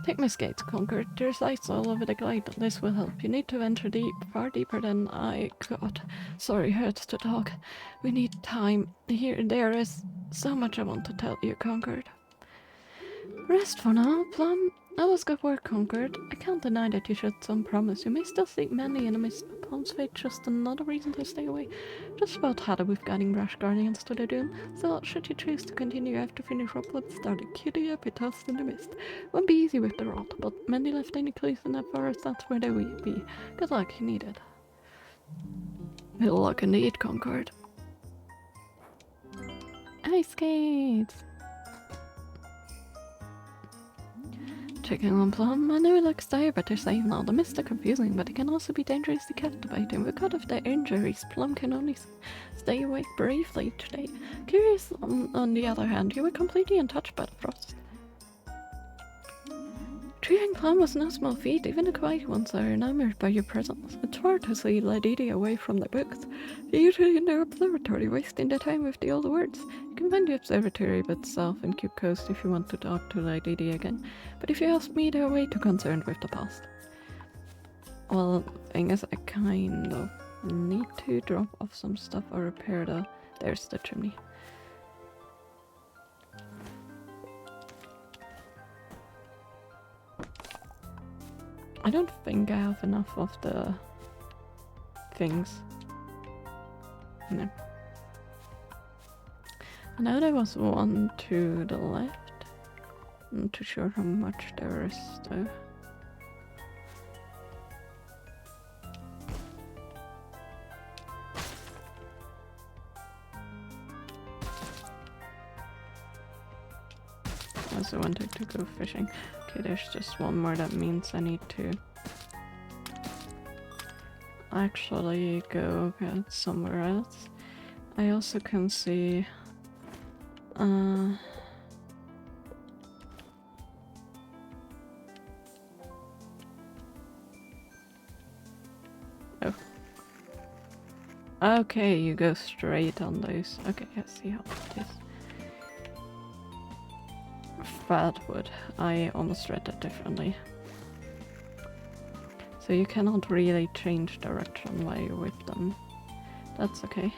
Take my skates, Conquer. There's ice all over the glade. This will help. You need to enter deep, far deeper than I got. Sorry, hurts to talk. We need time. There is so much I want to tell you, Concord. Rest for now, Plum. I was good work, Concord. I can't deny that you showed some promise. You may still seek Mandy in a mist, but Plum's fate just another reason to stay away. Just about had it with guiding Rash Guardians to their doom, so should you choose to continue, you have to finish up with starting cutie up, tossed in the mist. Won't be easy with the rot, but Mandy left any clues in that forest, that's where they will be. Good luck, you need it. Good luck indeed, Concord. Ice skates! Checking on Plum, I know it looks dire, but they're safe now. The mists are confusing, but it can also be dangerously captivating. Because of their injuries, Plum can only stay awake briefly today. Curious, on the other hand, you were completely untouched by the frost. Treating Plum was no small feat. Even the quiet ones are enamored by your presence. It's hard to see Lady away from the books. They're usually in their observatory, wasting their time with the old words. You can find the observatory by itself in Cube Coast if you want to talk to Lady again. But if you ask me, they're way too concerned with the past. Well, the thing is, I kind of need to drop off some stuff or repair the... There's the chimney. I don't think I have enough of the things. No. I know there was one to the left. I'm not too sure how much there is though. I also wanted to go fishing. Okay, there's just one more. That means I need to actually go get somewhere else. I also can see oh. Okay, you go straight on those. Okay, I see how it is. Fatwood. I almost read that differently. So you cannot really change direction while you whip them. That's okay.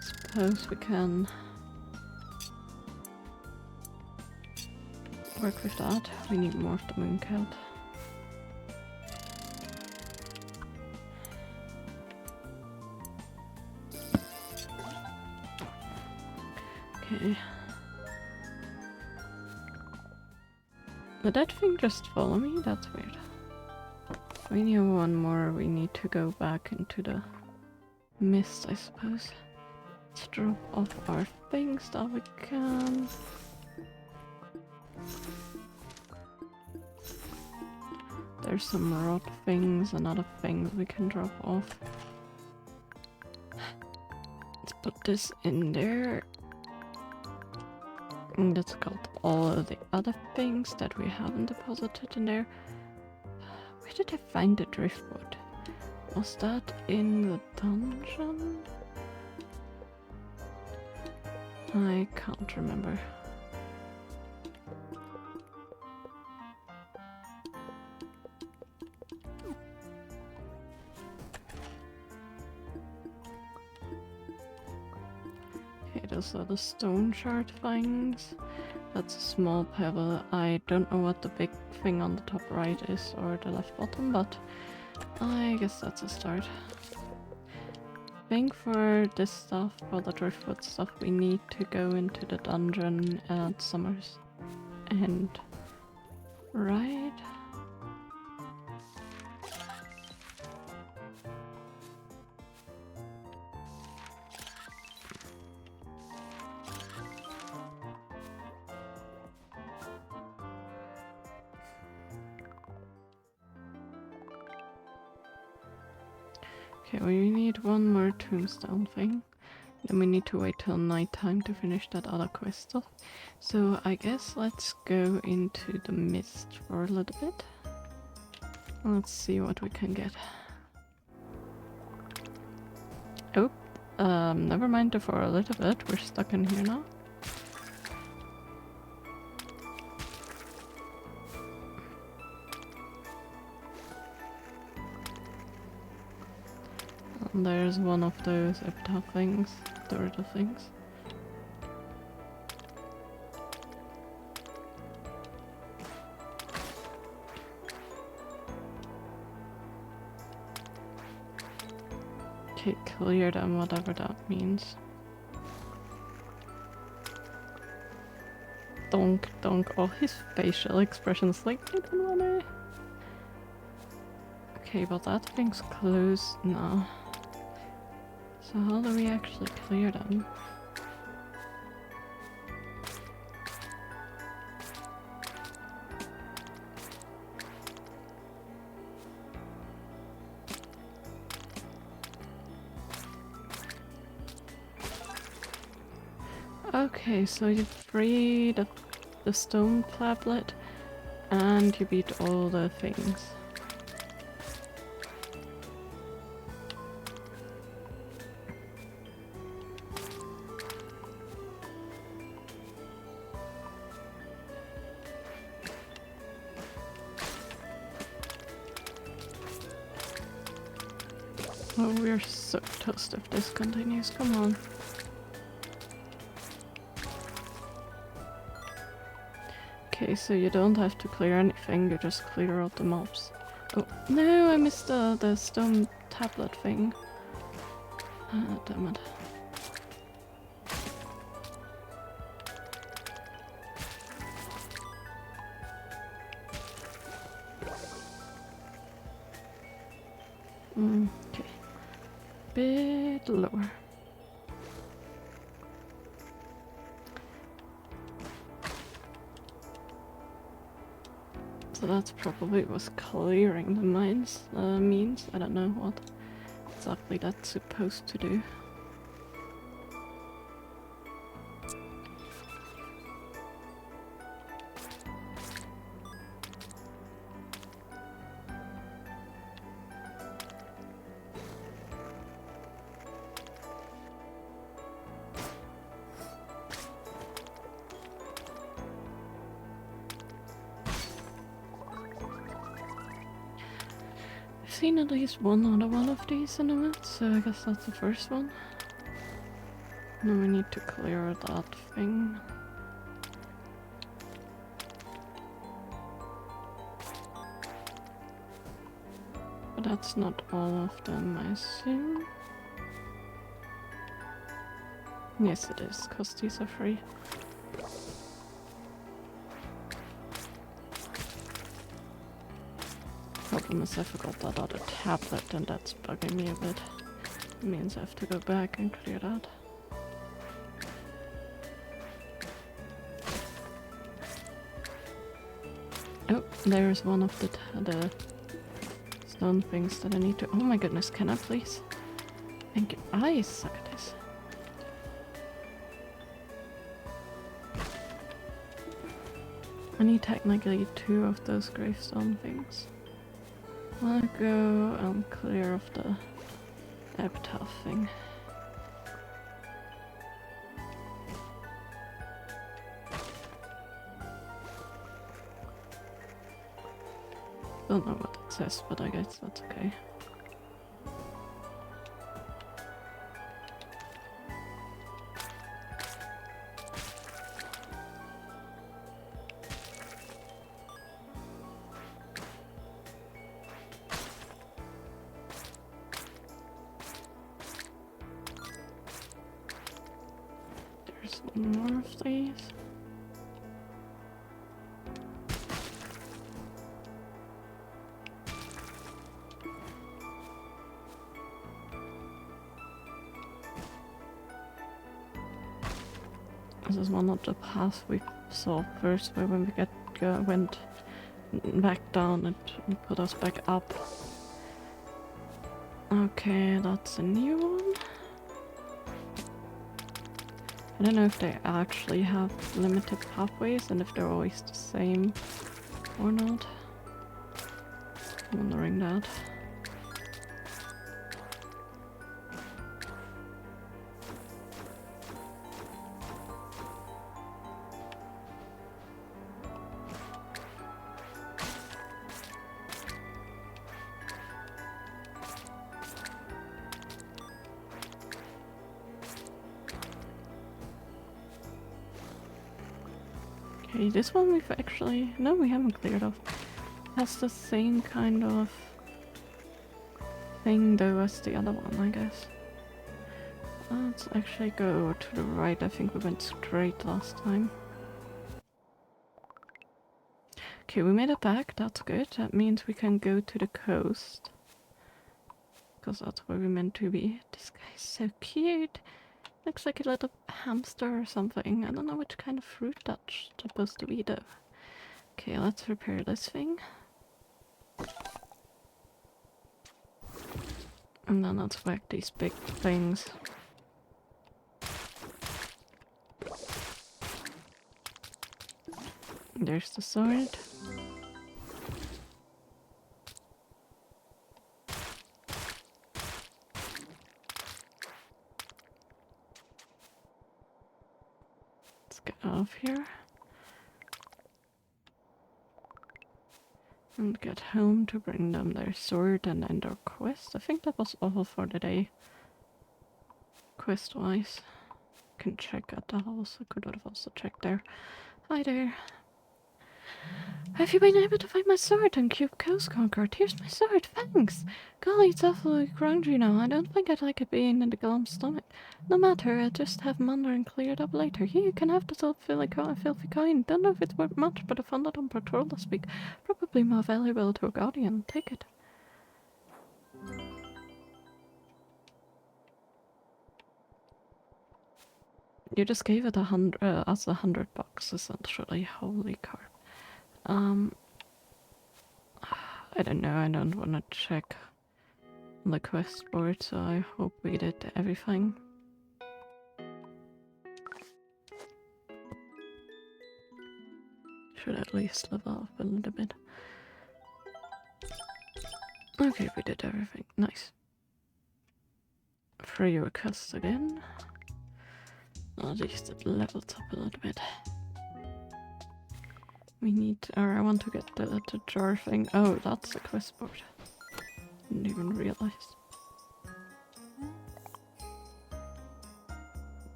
Suppose we can work with that. We need more of the mooncat. Okay. Did that thing just follow me? That's weird. We need one more. We need to go back into the mist, I suppose. Let's drop off our things that we can. There's some rot things and other things we can drop off. Let's put this in there. And let's got all of the other things that we haven't deposited in there. Where did I find the driftwood? Was that in the dungeon? I can't remember. Okay, those are the stone shard things. That's a small pebble. I don't know what the big thing on the top right is or the left bottom, but I guess that's a start. I think for this stuff, for the driftwood stuff, we need to go into the dungeon at Summer's End. Right? Okay, we need one more tombstone thing. Then we need to wait till nighttime to finish that other quest stuff. So I guess let's go into the mist for a little bit. Let's see what we can get. Oh, never mind for a little bit. We're stuck in here now. And there's one of those epitaph things, derivative things. Okay, clear them, whatever that means. Donk, donk. Oh, his facial expression's like, I don't wanna. Okay, but that thing's closed now. So how do we actually clear them? Okay, so you free the stone tablet and you beat all the things. Oh, we're so toast if this continues, come on. Okay, so you don't have to clear anything, you just clear out the mobs. Oh, no, I missed the stone tablet thing. Ah, damn it. Okay. Bit lower. So that's probably what clearing the mines means. I don't know what exactly that's supposed to do. I've seen at least one other one of these in a minute, so I guess that's the first one. Now we need to clear that thing. But that's not all of them, I assume. Yes it is, because these are free. Problem is I forgot that other tablet and that's bugging me a bit. It means I have to go back and clear that. Oh, there's one of the stone things that I need to... Oh my goodness, can I please? Thank you. I suck at this. I need technically 2 of those gravestone things. I'll go and clear off the epitaph thing. Don't know what it says, but I guess that's okay. some more of these. This is one of the paths we saw first, where when we went back down, it put us back up. Okay, that's a new one. I don't know if they actually have limited pathways and if they're always the same or not. I'm wondering that. Okay, this one we've actually... No, we haven't cleared off. Has the same kind of thing though as the other one, I guess. Let's actually go to the right. I think we went straight last time. Okay, we made it back. That's good. That means we can go to the coast. Because that's where we're meant to be. This guy's so cute. Looks like a little hamster or something. I don't know which kind of fruit that's supposed to be though. Okay, let's repair this thing. And then let's whack these big things. There's the sword. Let's get out of here. And get home to bring them their sword and end their quest. I think that was all for the day. Quest-wise. Can check at the house. I could have also checked there. Hi there. Have you been able to find my sword and Cube Coast Concord? Here's my sword, thanks! Golly, it's awfully grungy now. I don't think I'd like it being in the glum stomach. No matter, I'll just have them under and clear it up later. Here, you can have this old filthy coin. Don't know if it's worth much, but I found it on patrol this week. Probably more valuable to a guardian. Take it. You just gave it us $100, essentially. Holy carp. I don't know, I don't want to check the quest board, so I hope we did everything. Should at least level up a little bit. Okay, we did everything. Nice. Free requests again. At least it levels up a little bit. We need, or I want to get the jar thing. Oh, that's the quest board. Didn't even realize.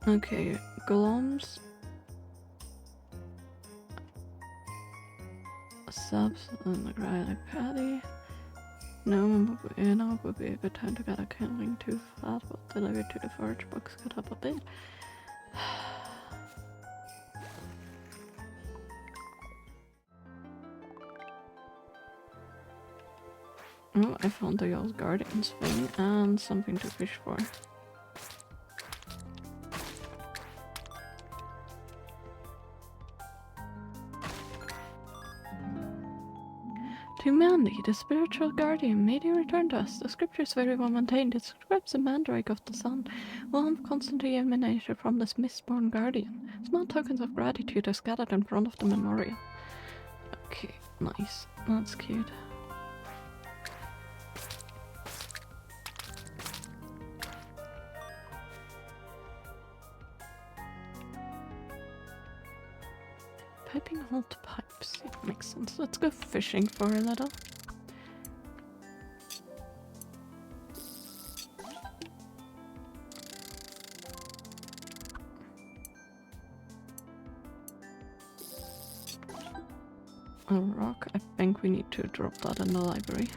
Okay, gloms. Subs and the Riley Patty. No, now would be a good time to get a kindling too flat, but delivered to the forage box could help a bit. Oh, I found the old guardians thing and something to fish for. To Mandy, the spiritual guardian, made you return to us. The scripture is very well maintained. It describes the mandrake of the sun, one constantly emanated from this mistborn guardian. Small tokens of gratitude are scattered in front of the memorial. Okay, nice. That's cute. Piping hot pipes. Yeah, makes sense. Let's go fishing for a little. A rock. I think we need to drop that in the library.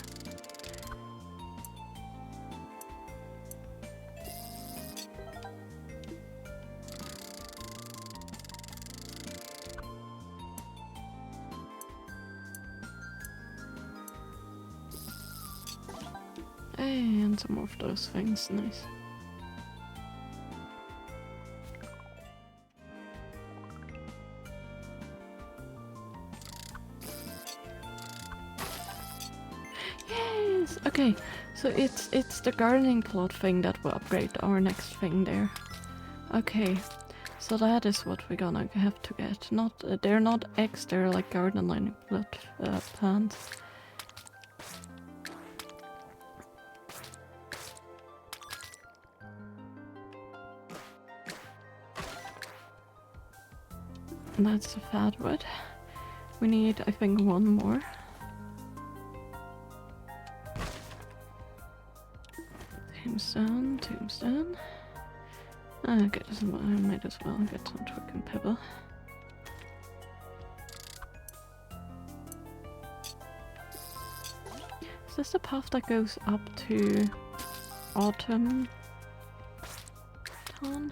And some more of those things, nice. Yes! Okay, so it's the gardening plot thing that will upgrade our next thing there. Okay, so that is what we're gonna have to get. Not they're not eggs, they're like gardening plot plants. And that's the fat wood. We need, I think, one more. Tombstone, tombstone. Okay, I might as well get some twick and pebble. Is this the path that goes up to Autumn Town?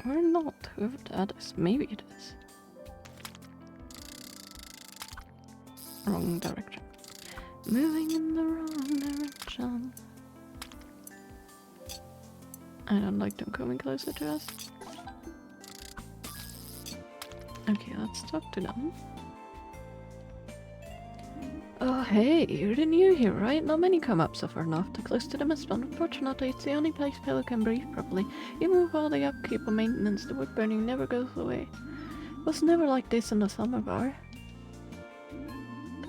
Or not, whoever that is. Maybe it is. Wrong direction. Moving in the wrong direction. I don't like them coming closer to us. Okay, let's talk to them. Oh hey, you're the new here, right? Not many come up so far enough to close to the mist, but unfortunately it's the only place Pillow can breathe properly. Even with all the upkeep and maintenance, the wood burning never goes away. It was never like this in the summer bar.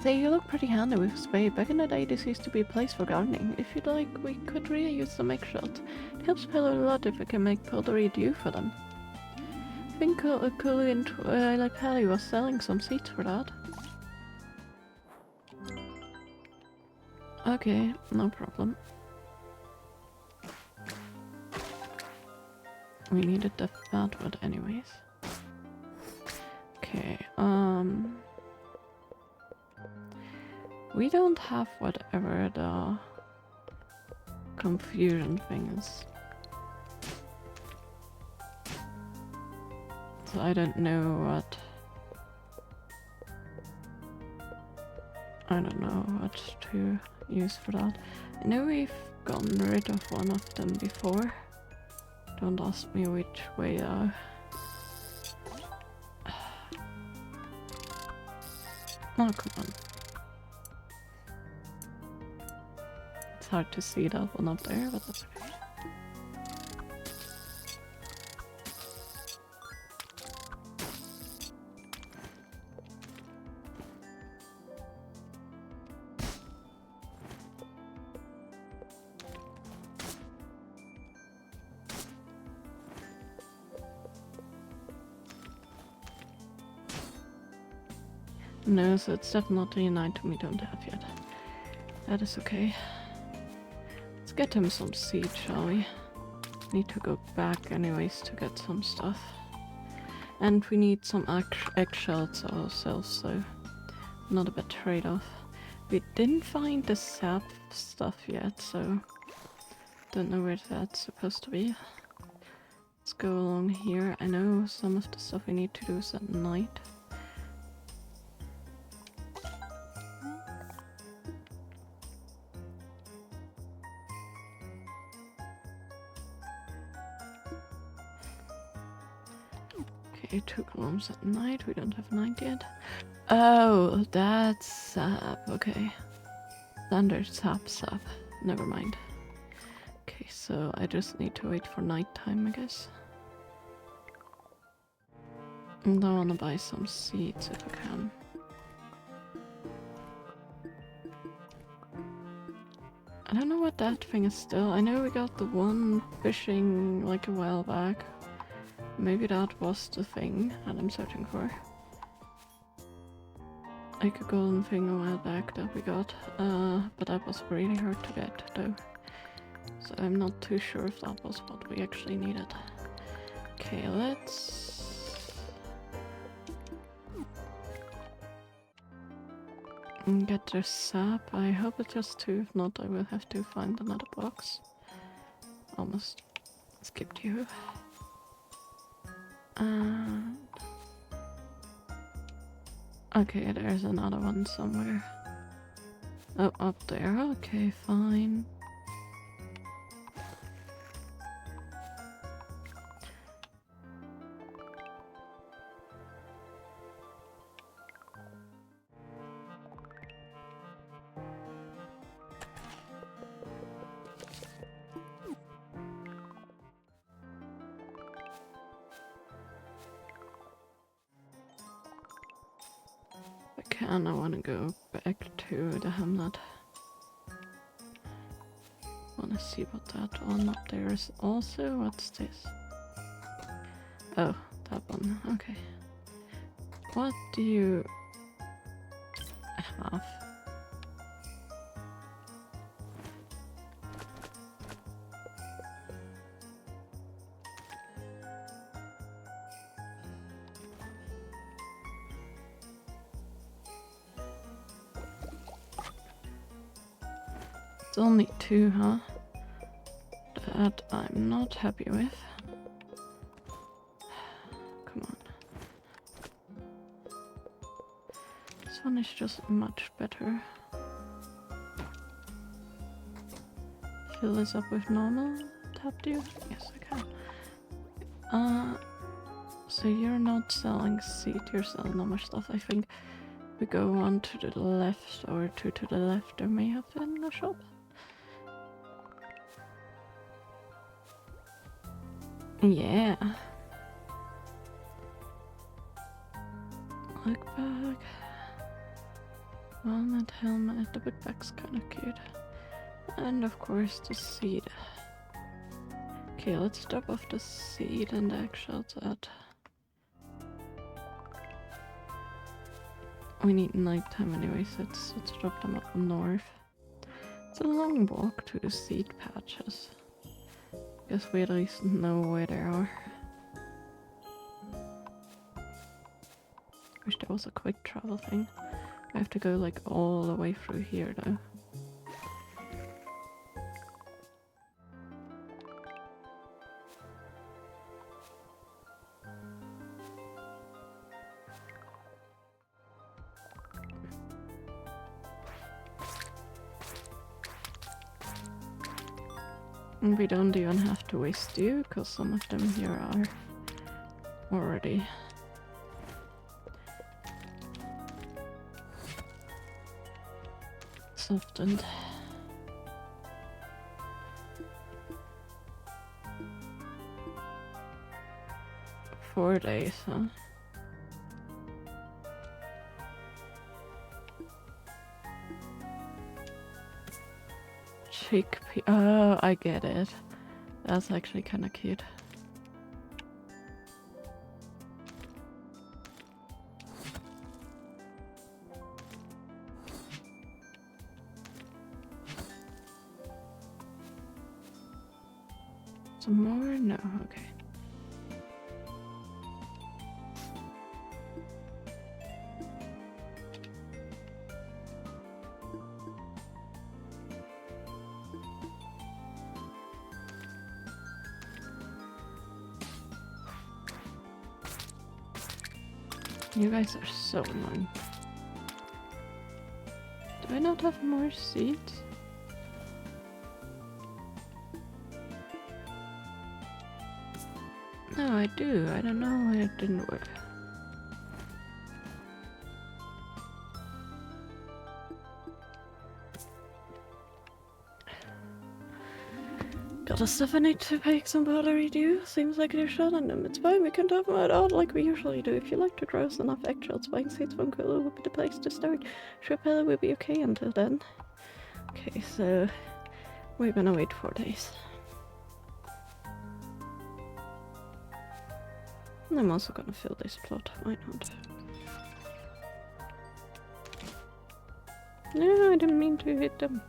Say, you look pretty handy with spade. Back in the day this used to be a place for gardening. If you'd like, we could really use some eggshells. It helps Pillow a lot if we can make pottery do for them. I think Cooley and like Pally was selling some seeds for that. Okay, no problem. We needed the fat wood anyways. Okay, we don't have whatever the confusion thing is. So I don't know what... I don't know what to use for that. I know we've gotten rid of one of them before. Don't ask me which way though. Oh, come on. It's hard to see that one up there, but that's okay. No, so it's definitely an item we don't have yet. That is okay. Let's get him some seed, shall we? Need to go back anyways to get some stuff. And we need some eggshells ourselves, so not a bad trade-off. We didn't find the sap stuff yet, so don't know where that's supposed to be. Let's go along here. I know some of the stuff we need to do is at night. Okay, 2 kilometers at night. We don't have night yet. Oh, that's sap. Okay. Standard sap. Never mind. Okay, so I just need to wait for nighttime, I guess. And I want to buy some seeds if I can. I don't know what that thing is still. I know we got the one fishing like a while back. Maybe that was the thing that I'm searching for. Like a golden thing a while back that we got. But that was really hard to get though. So I'm not too sure if that was what we actually needed. Okay, let's... get the sap. I hope it's just 2, if not I will have to find another box. Almost skipped you. Okay, there's another one somewhere. Oh, up there. Okay, fine. I kinda wanna go back to the hamlet. Wanna see what that one up there is also. What's this? Oh, that one. Okay. What do you have? It's only 2, huh? That I'm not happy with. Come on. This one is just much better. Fill this up with normal. Tap you? Yes, I can. So you're not selling seed, you're selling normal stuff. I think we go one to the left or 2 to the left. There may have been a shop. Yeah. Look back. Walnut helmet, the bookbag's kinda cute. And of course the seed. Okay, let's drop off the seed and the eggshells at... We need nighttime anyway, so let's drop them up north. It's a long walk to the seed patches. Guess we at least know where they are. Wish there was a quick travel thing. I have to go like all the way through here though. And we don't even have to waste you, because some of them here are already softened. Four days, huh? Chickpea. Oh, I get it. That's actually kind of cute. Some more? No, okay. You guys are so annoying. Do I not have more seeds? No, I do. I don't know why it didn't work. Got a stuff I need to make some pottery do. Seems like they're shutting them. It's fine, we can talk about it out like we usually do. If you like to grow enough eggshells, buying seeds from Kula would be the place to start. Shrapella will be okay until then. Okay, so we're gonna wait 4 days. And I'm also gonna fill this plot, why not? No, I didn't mean to hit them.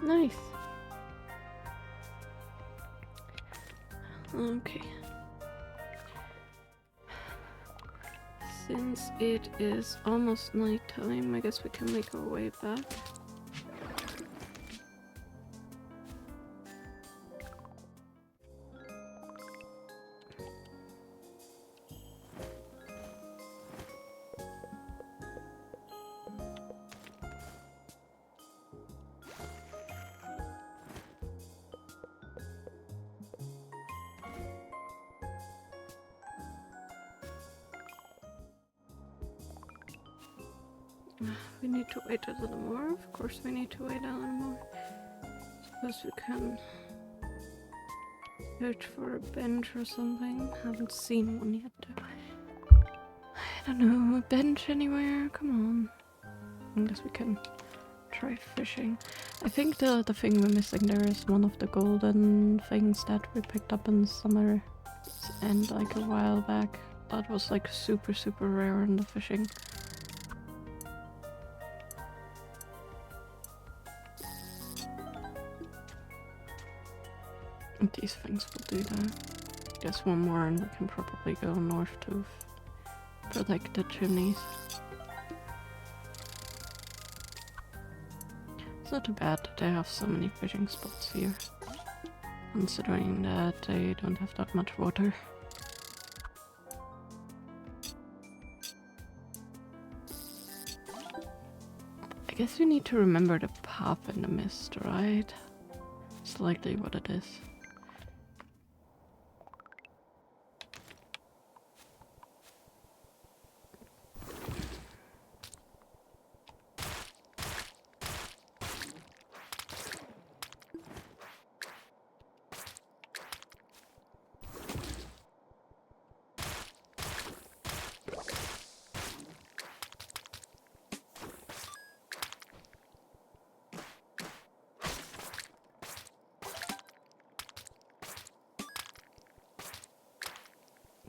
Nice. Okay. Since it is almost night time, I guess we can make our way back. We need to wait a little more. Of course we need to wait a little more. Suppose we can search for a bench or something. Haven't seen one yet. I don't know, a bench anywhere? Come on. Unless we can try fishing. I think the thing we're missing there is one of the golden things that we picked up in summer and like a while back. That was like super rare in the fishing. These things will do that. Just one more and we can probably go north to protect the chimneys. It's not too bad that they have so many fishing spots here, considering that they don't have that much water. I guess we need to remember the path in the mist, right? It's likely what it is.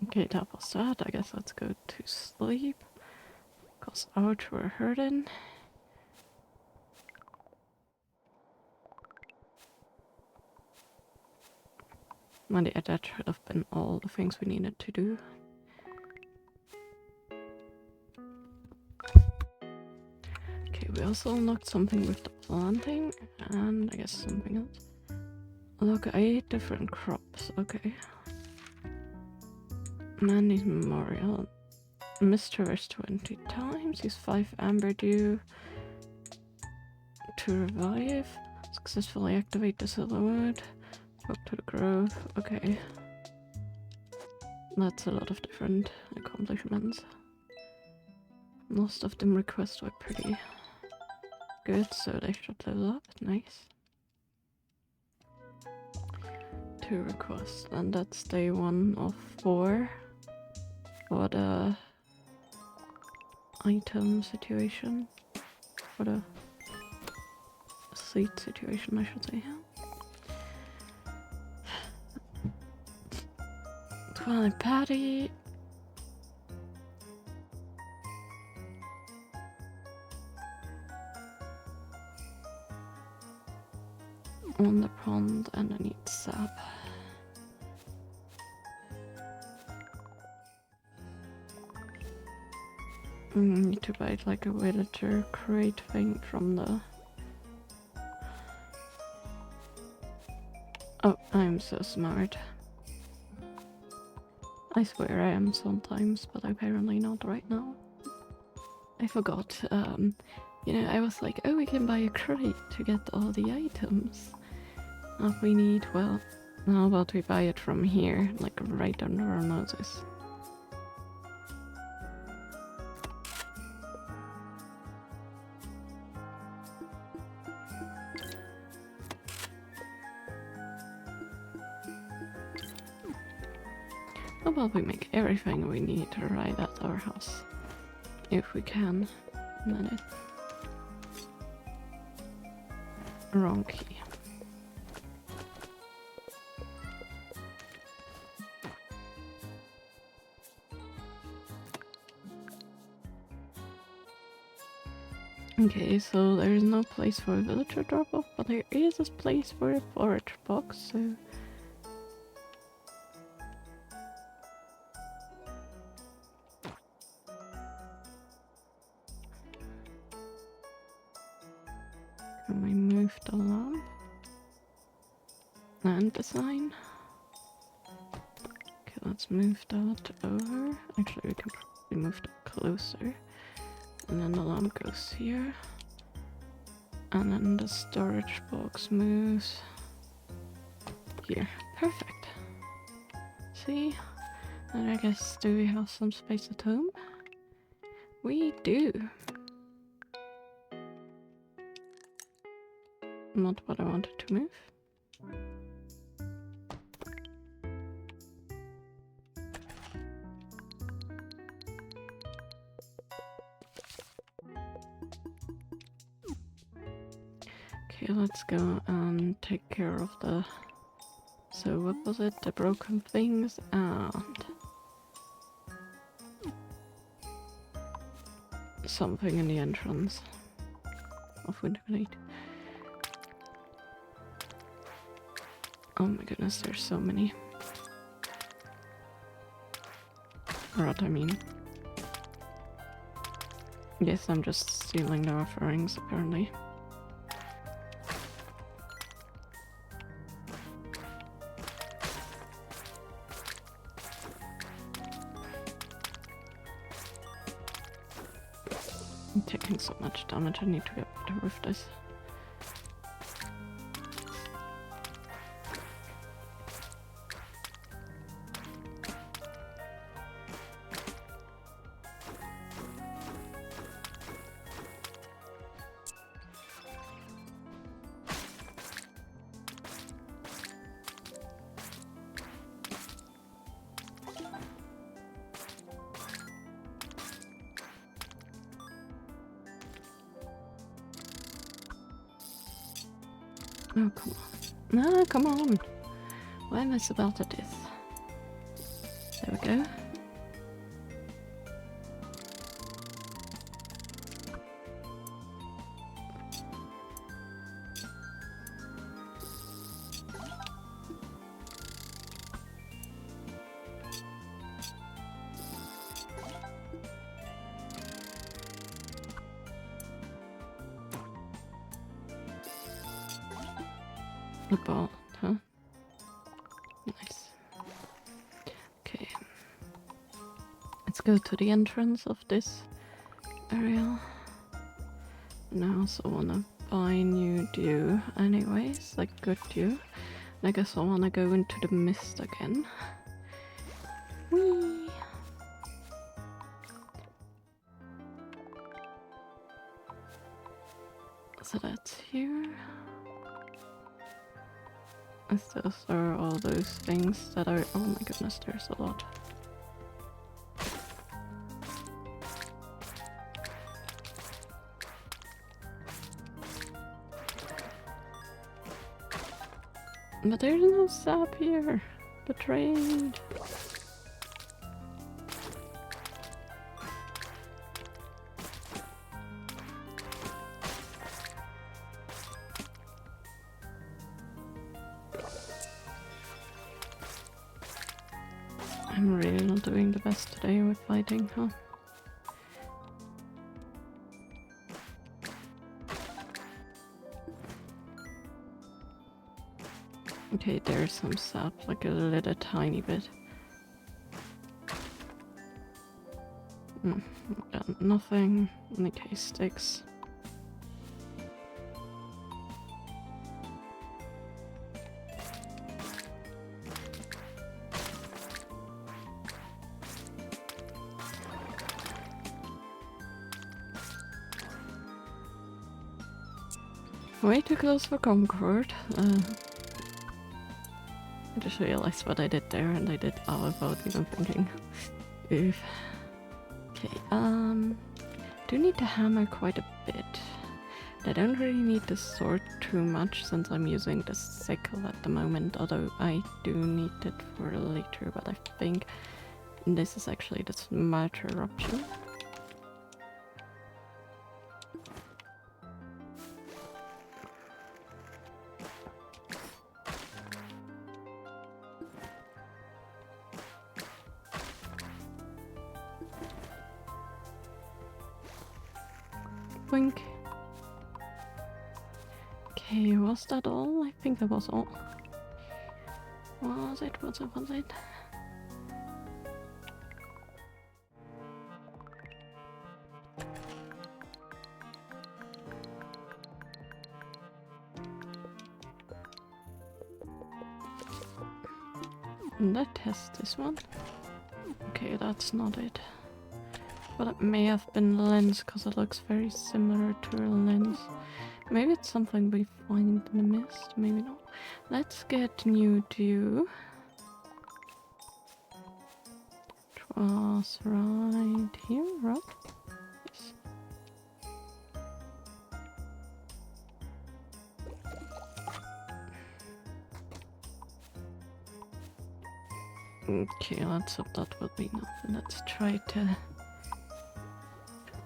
Okay, that was that. I guess let's go to sleep. Cause ouch, we're hurting. And yeah, that should have been all the things we needed to do. Okay, we also unlocked something with the planting, and I guess something else. Unlock 8 different crops, okay. Mandy's Memorial. Mistraverse 20 times, use 5 Amber Dew to revive. Successfully activate the silverwood. Walk to the grove, okay. That's a lot of different accomplishments. Most of them requests were pretty good, so they should level up, nice. 2 requests, and that's day 1 of 4 for the item situation, for the seat situation I should say. 12 patty. On the pond, and I need sap. I need to buy like a villager crate thing from the... Oh, I'm so smart. I swear I am sometimes, but apparently not right now. I forgot, you know, I was like, oh, we can buy a crate to get all the items that we need. Well, how about we buy it from here, like right under our noses? How about we make everything we need right at our house? If we can manage. Wrong key. Okay, so there is no place for a villager drop-off, but there is a place for a forage box, so... Can we move the lamp? And the sign? Okay, let's move that over. Actually, we can probably move that closer. And then the lamp goes here. And then the storage box moves here. Perfect. See? And I guess, do we have some space at home? We do. not what I wanted to move. Okay, let's go and take care of the... So what was it? The broken things and... something in the entrance of Winterglade. Oh my goodness, there's so many. What I mean. Yes, I'm just stealing the offerings apparently. I'm taking so much damage, I need to get better with this. Oh, come on. No, come on. Why am I so bad at this? There we go. The ball, huh? Nice. Okay. Let's go to the entrance of this area. And I also wanna buy new dew anyways, like good dew. I guess I wanna go into the mist again. Whee! So that's here. Those are all those things that are... Oh my goodness, there's a lot. But there's no sap here. Betrayed. I'm really not doing the best today with fighting, huh? Okay, there's some sap, like a little tiny bit. Nothing. Okay, sticks. Way too close for comfort. I just realized what I did there, and I did without even thinking. Oof. Okay, do need to hammer quite a bit. I don't really need the sword too much since I'm using the sickle at the moment, although I do need it for later, but I think this is actually the smarter option. Blink. Okay, was that all? I think that was all. Was it? Was it? Was it? Let's test this one. Okay, that's not it. But it may have been lens because it looks very similar to a lens. Maybe it's something we find in the mist, maybe not. Let's get new dew. It was right here, right? Yes. Okay, let's hope that will be enough. And let's try to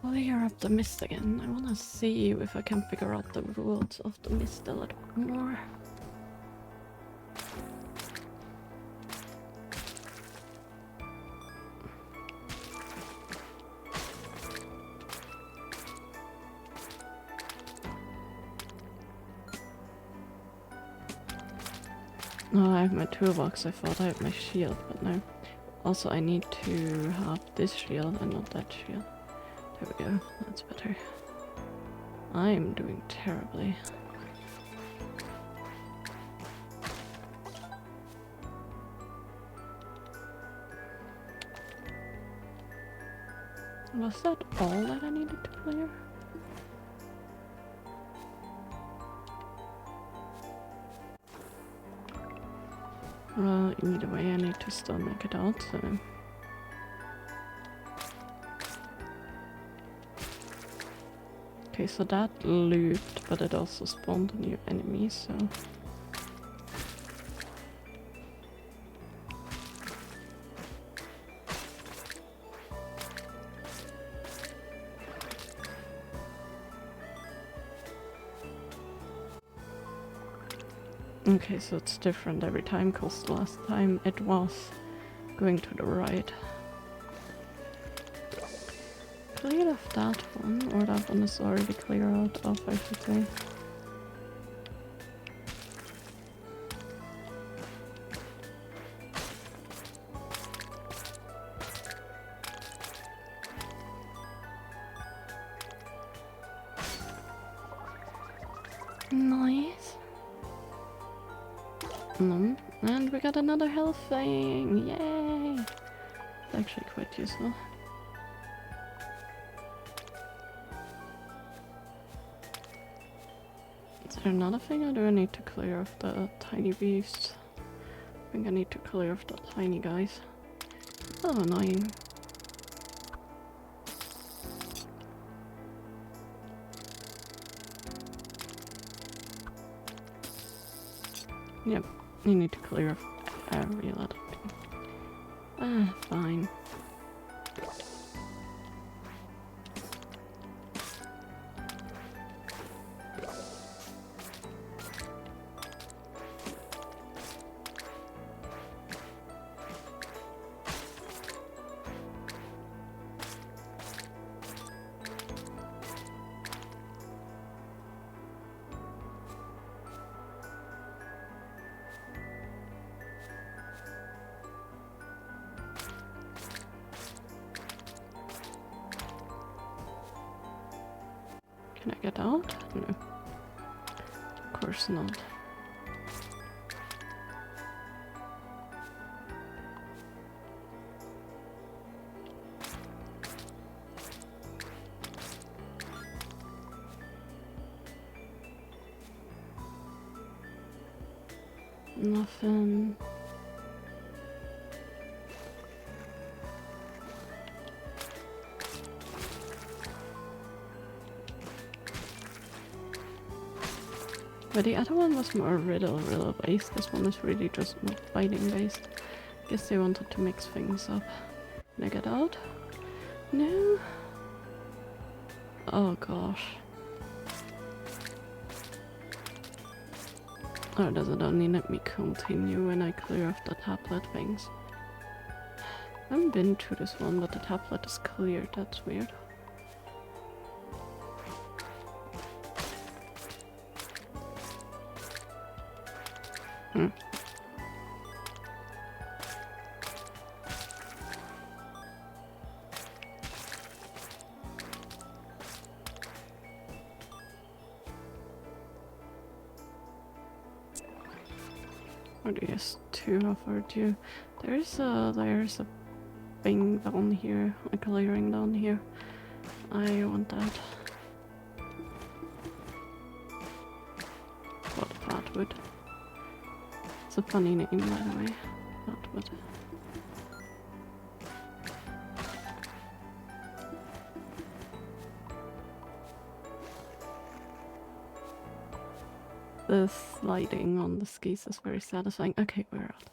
clear up the mist again. I wanna see if I can figure out the rules of the mist a little bit more. Oh, I have my toolbox. I thought I had my shield, but no. Also, I need to have this shield and not that shield. There we go. That's better. I'm doing terribly. Was that all that I needed to clear? Well, either way, I need to still make it out, so... Okay, so that looped, but it also spawned a new enemy, so... Okay, so it's different every time, because last time it was going to the right. Cleared off that one, or that one is already clear out of, I should say. Nice. And we got another health thing! Yay! It's actually quite useful. Is there another thing, or do I need to clear off the tiny beasts? I think I need to clear off the tiny guys. Oh, annoying. Yep, you need to clear off every little bit. Ah, fine. Can I get out? No. Of course not. Nothing. But the other one was more riddle based. This one is really just not fighting based. Guess they wanted to mix things up. Can I get out? No. Oh gosh. Or does it only let me continue when I clear off the tablet things? I haven't been to this one, but the tablet is cleared. That's weird. Or just two offered you. There's a thing down here, a clearing down here. I want that. Wood. It's a funny name, by the way. But the sliding on the skis is very satisfying. Okay, we're out.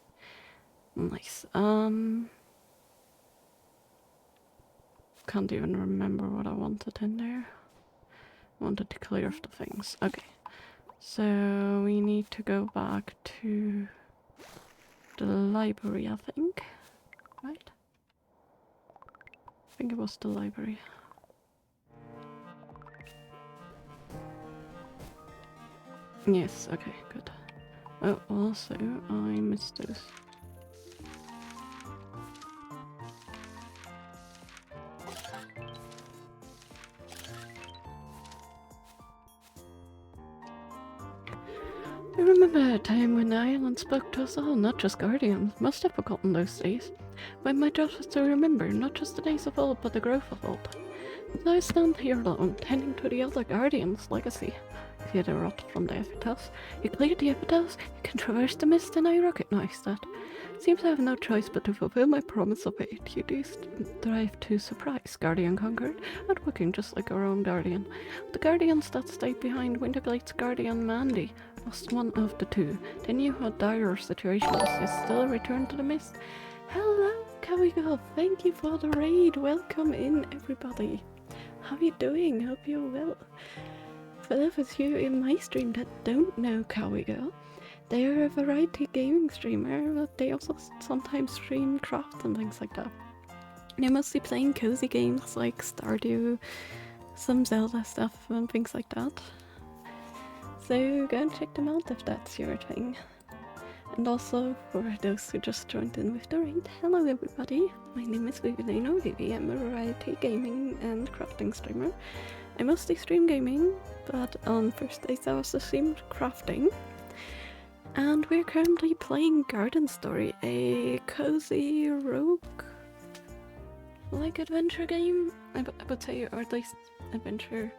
Nice. Can't even remember what I wanted in there. I wanted to clear off the things. Okay. So we need to go back to the library, I think. Right? I think it was the library. Yes, okay, good. Oh, also, I missed those. I remember a time when the island spoke to us all, not just guardians. Must have forgotten those days. When my job was to remember, not just the days of old, but the growth of old. As I stand here alone, tending to the other guardians' legacy. Clear the rot from the epitaphs. You cleared the epitaphs, you can traverse the mist, and I recognize that. Seems I have no choice but to fulfill my promise of aid. You do strive to surprise Guardian Conquered, outworking just like our own Guardian. The Guardians that stayed behind Winterglade's Guardian Mandy lost one of the two. They knew how dire our situation was. They still returned to the mist. Hello, Kawigo. Thank you for the raid. Welcome in, everybody. How are you doing? Hope you're well. For those of you in my stream that don't know Kawigo, they are a variety gaming streamer, but they also sometimes stream craft and things like that. They're mostly playing cozy games like Stardew, some Zelda stuff and things like that. So go and check them out if that's your thing. And also, for those who just joined in with the raid, hello everybody, my name is Vivilino Vivi. I'm a variety gaming and crafting streamer. I mostly stream gaming, but on Thursdays I also stream crafting. And we're currently playing Garden Story, a cozy rogue-like adventure game, I would say, or at least adventure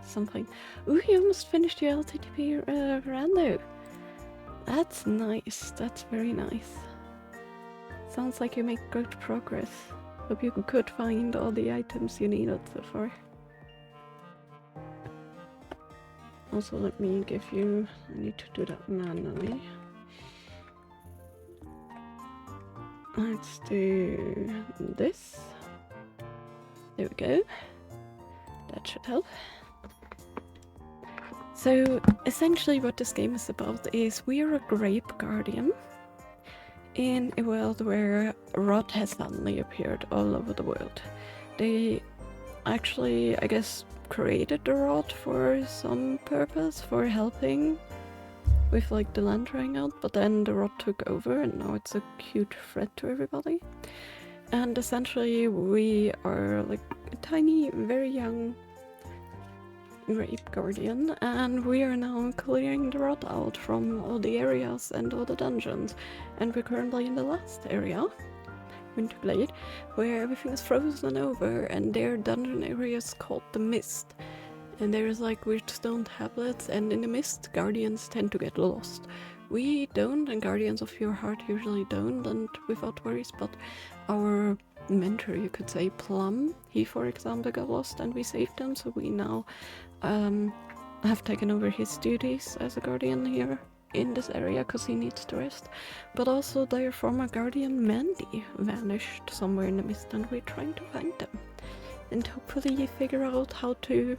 something. Ooh, you almost finished your LTTP rando. That's nice, that's very nice. Sounds like you make great progress. Hope you could find all the items you needed so far. Also, let me give you... I need to do that manually. Let's do this. There we go. That should help. So, essentially what this game is about is we're a grape guardian in a world where rot has suddenly appeared all over the world. They actually, I guess, created the rot for some purpose, for helping with like the land drying out, but then the rot took over and now it's a huge threat to everybody. And essentially we are like a tiny, very young grape guardian, and we are now clearing the rot out from all the areas and all the dungeons, and we're currently in the last area, Winterglade, where everything is frozen over, and their dungeon area is called the Mist, and there's like weird stone tablets, and in the Mist guardians tend to get lost. We don't, and Guardians of Your Heart usually don't, and without worries, but our mentor, you could say, Plum, he for example got lost and we saved him, so we now have taken over his duties as a guardian here in this area because he needs to rest. But also their former guardian Mandy vanished somewhere in the mist and we're trying to find them and hopefully figure out how to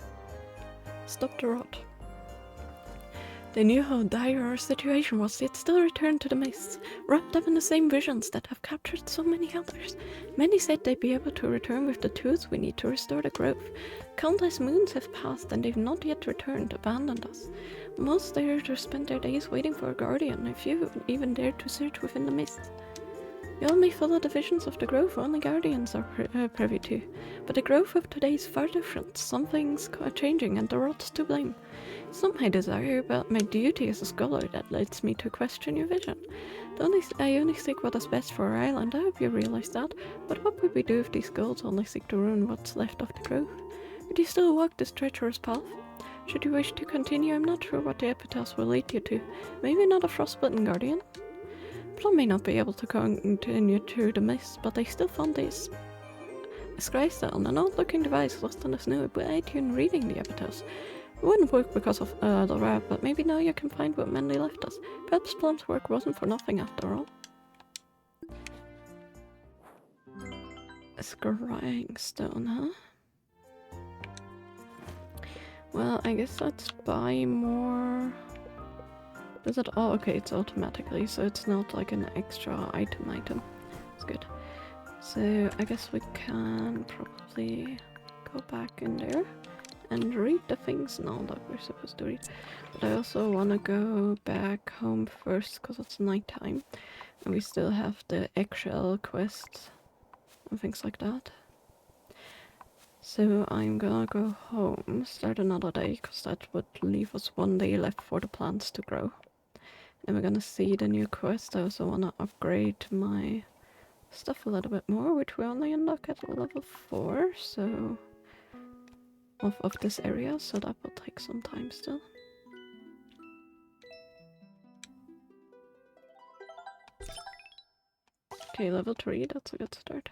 stop the rot. They knew how dire our situation was, yet still returned to the mists, wrapped up in the same visions that have captured so many others. Many said they'd be able to return with the tools we need to restore the growth. Countless moons have passed and they've not yet returned, abandoned us. Most dared to spend their days waiting for a guardian, a few even dared to search within the mists. You all may follow the visions of the growth only guardians are privy to, but the growth of today is far different. Something's changing and the rot's to blame. It's not my desire, but my duty as a scholar that leads me to question your vision. I only seek what is best for our island, I hope you realize that, but what would we do if these goals only seek to ruin what's left of the growth? Would you still walk this treacherous path? Should you wish to continue, I'm not sure what the epitaph will lead you to. Maybe not a frostbitten guardian? Plum may not be able to continue through the mist, but they still found this. A scry stone, an odd-looking device lost in the snow, but I tune reading the epitaph. It wouldn't work because of the rap, but maybe now you can find what Mandy left us. Perhaps Plum's work wasn't for nothing after all. A scrying stone, huh? Well, I guess let's buy more. Does it? Oh, okay, it's automatically, so it's not like an extra item. It's good. So I guess we can probably go back in there and read the things now that we're supposed to read. But I also want to go back home first because it's nighttime and we still have the eggshell quests and things like that. So I'm gonna go home, start another day, because that would leave us one day left for the plants to grow. And we're gonna see the new quest. I also wanna upgrade my stuff a little bit more, which we only unlock at level 4, so of this area, so that will take some time still. Okay, level 3, that's a good start.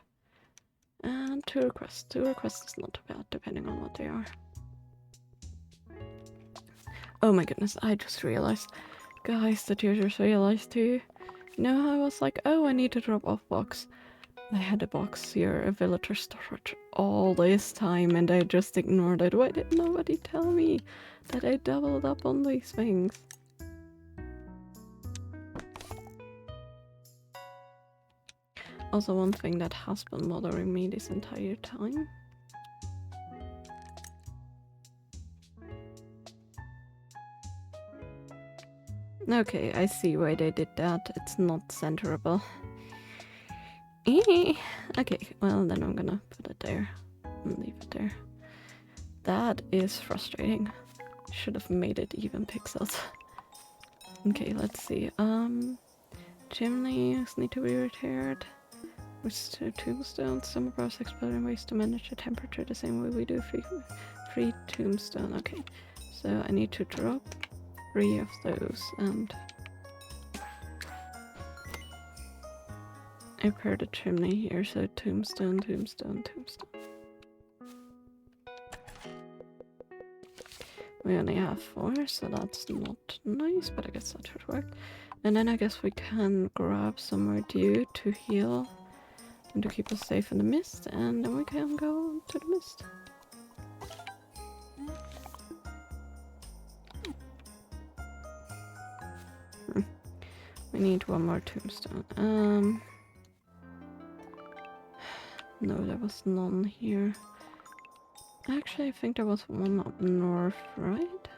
And 2 requests. 2 requests is not too bad, depending on what they are. Oh my goodness, I just realized. Guys, did you just realize too? You know how I was like, oh, I need to drop off box. I had a box here, a villager storage, all this time, and I just ignored it. Why did nobody tell me that I doubled up on these things? Also, one thing that has been bothering me this entire time. Okay, I see why they did that. It's not centerable. Okay, well then I'm gonna put it there and leave it there. That is frustrating. Should have made it even pixels. Okay, let's see. Chimneys need to be repaired. Restore tombstones. Some of us exploding ways to manage the temperature the same way we do free tombstone. Okay, so I need to drop 3 of those and I paired a chimney here, so tombstone. We only have 4, so that's not nice, but I guess that should work. And then I guess we can grab some more dew to heal and to keep us safe in the mist, and then we can go to the mist. We need 1 more tombstone. No, there was none here. Actually, I think there was one up north, right?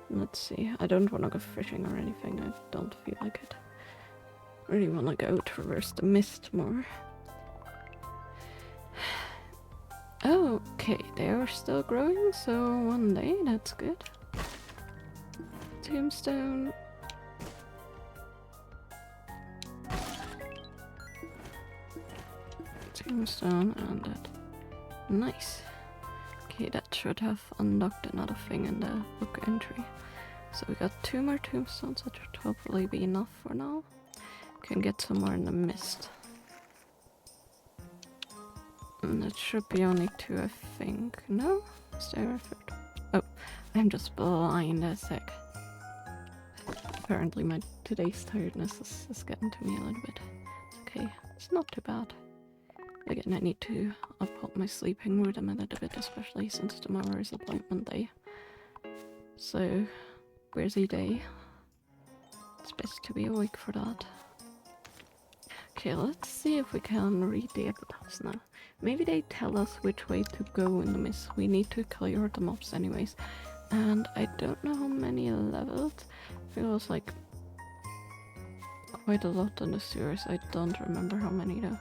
Let's see. I don't want to go fishing or anything. I don't feel like it. I really want to go traverse the mist more. Oh, okay. They are still growing, so 1 day. That's good. Tombstone. Tombstone and that. Nice. Okay, that should have unlocked another thing in the book entry. So we got 2 more tombstones, that should hopefully be enough for now. Can get some more in the mist. And that should be only 2, I think. No? Is there a 3rd? Oh, I'm just blind as heck. Apparently my today's tiredness is getting to me a little bit. It's okay, it's not too bad. Again, I need to uphold my sleeping rhythm a little bit, especially since tomorrow is appointment day. So, busy day. It's best to be awake for that. Okay, let's see if we can read the epitaphs now. Maybe they tell us which way to go in the mist. We need to clear the mobs anyways. And I don't know how many levels. It was like quite a lot in the sewers. I don't remember how many though.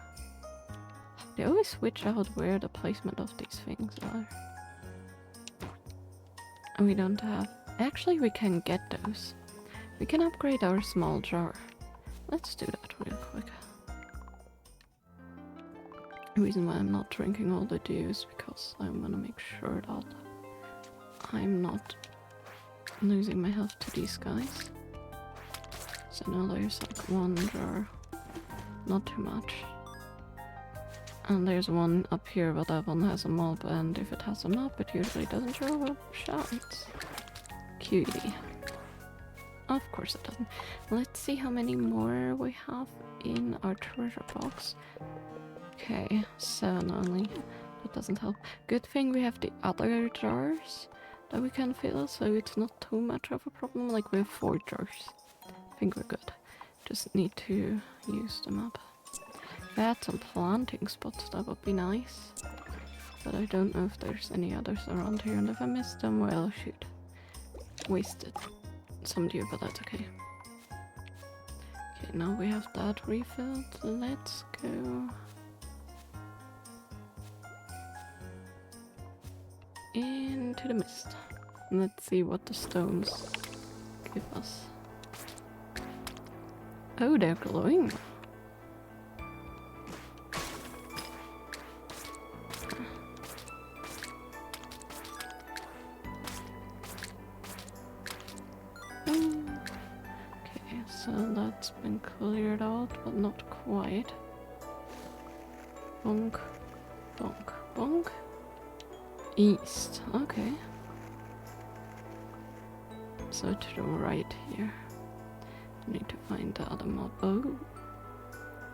They always switch out where the placement of these things are. And we don't have... Actually, we can get those. We can upgrade our small jar. Let's do that real quick. The reason why I'm not drinking all the dew is because I want to make sure that I'm not losing my health to these guys. So now there's like one jar, not too much. And there's one up here, but that one has a mob, and if it has a mob, it usually doesn't show up shouts. Cutie. Of course it doesn't. Let's see how many more we have in our treasure box. Okay, 7 only. That doesn't help. Good thing we have the other jars that we can fill, so it's not too much of a problem. Like, we have 4 jars. I think we're good. Just need to use them up. If I had some planting spots, that would be nice. But I don't know if there's any others around here, and if I missed them, well, shoot. Wasted some deer, but that's okay. Okay, now we have that refilled. Let's go into the mist. Let's see what the stones give us. Oh, they're glowing. Okay, so that's been cleared out, but not quite. Bonk, bonk, bonk. East, okay. So to the right here. I need to find the other mob. Oh,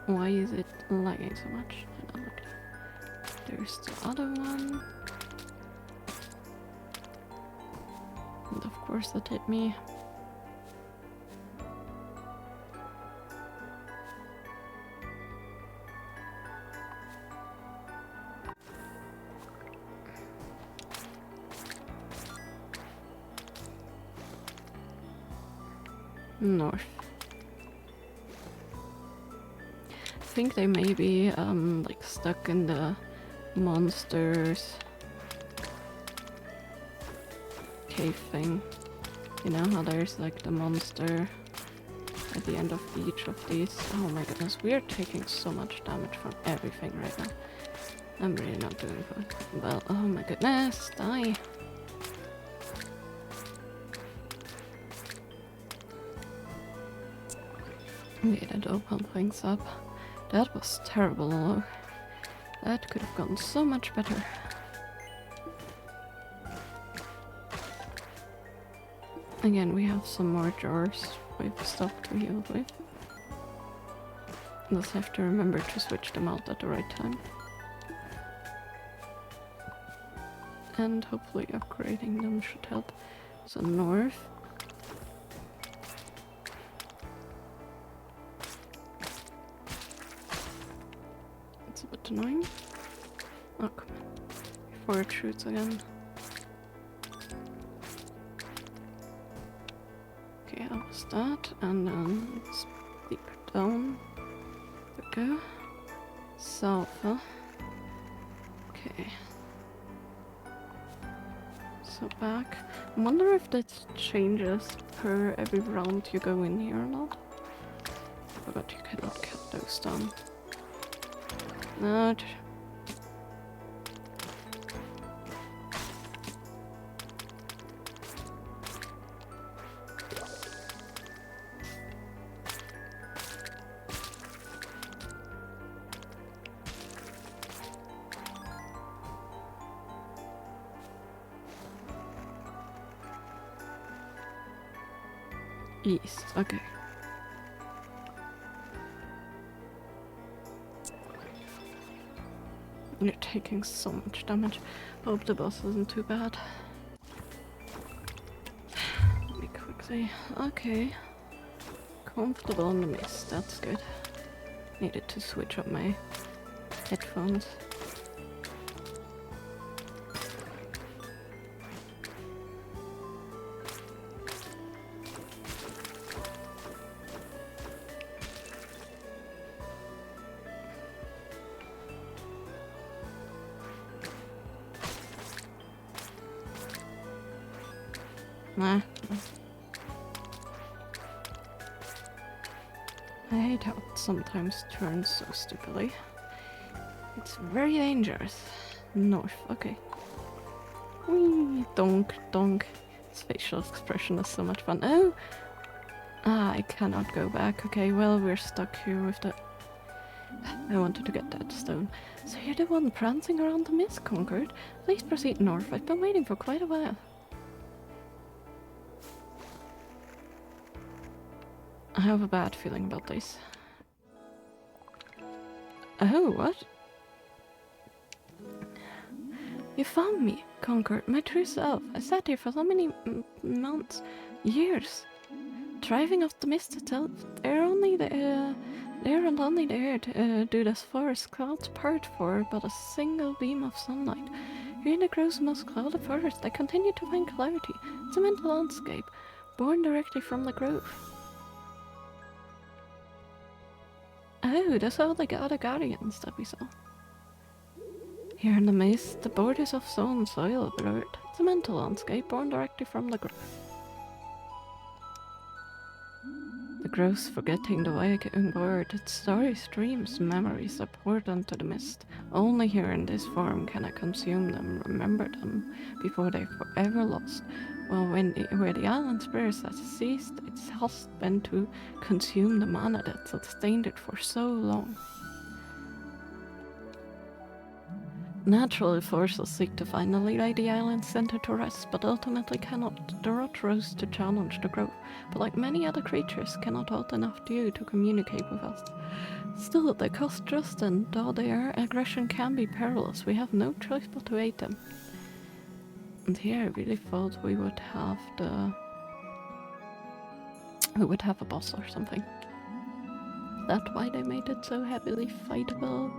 why is it lagging so much? I don't know. There's the other one. And of course that hit me. North. I think they may be like stuck in the monsters cave thing. You know how there's like the monster at the end of each of these? Oh my goodness, we are taking so much damage from everything right now. I'm really not doing good. Well, oh my goodness, die. Okay, that opened things up. That was terrible. That could have gone so much better. Again, we have some more jars with stuff to heal with. Just have to remember to switch them out at the right time. And hopefully upgrading them should help. So north. It's a bit annoying. Oh, come on. Before it shoots again. Okay, how was that? And then it's deeper down. There we go. Sulfur. Okay. So back. I wonder if that changes per every round you go in here or not. I forgot you cannot cut those down. No. East, okay. You're taking so much damage. Hope the boss isn't too bad. Let me quickly. Okay. Comfortable in the mist, that's good. Needed to switch up my headphones. Nah. I hate how it sometimes turns so stupidly. It's very dangerous. North, okay. Whee! Donk, donk. His facial expression is so much fun. Oh! Ah, I cannot go back. Okay, well, we're stuck here with the... I wanted to get that stone. So you're the one prancing around the mist, Concord. Please proceed north. I've been waiting for quite a while. I have a bad feeling about this. Oh, what? You found me, Concord, my true self. I sat here for so many months, years. Driving off the mist itself, they're only there and only there to do this forest clouds part for but a single beam of sunlight. Here in the gross most clouded forest, I continue to find clarity. It's a mental landscape, born directly from the grove. Oh, that's all the other guardians that we saw. Here in the mist, the borders of soul and soil are blurred. It's a mental landscape born directly from the grove. The gross forgetting the waking word, its stories, dreams, memories are poured into the mist. Only here in this form can I consume them, remember them, before they're forever lost. Well, where the island spirit has ceased, its has been to consume the mana that sustained it for so long. Natural forces seek to finally lay the island's center to rest, but ultimately cannot. The rot rose to challenge the grove, but like many other creatures, cannot hold enough due to communicate with us. Still, they cost trust, and though their aggression can be perilous, we have no choice but to aid them. And here I really thought we would have a boss or something. That's why they made it so heavily fightable.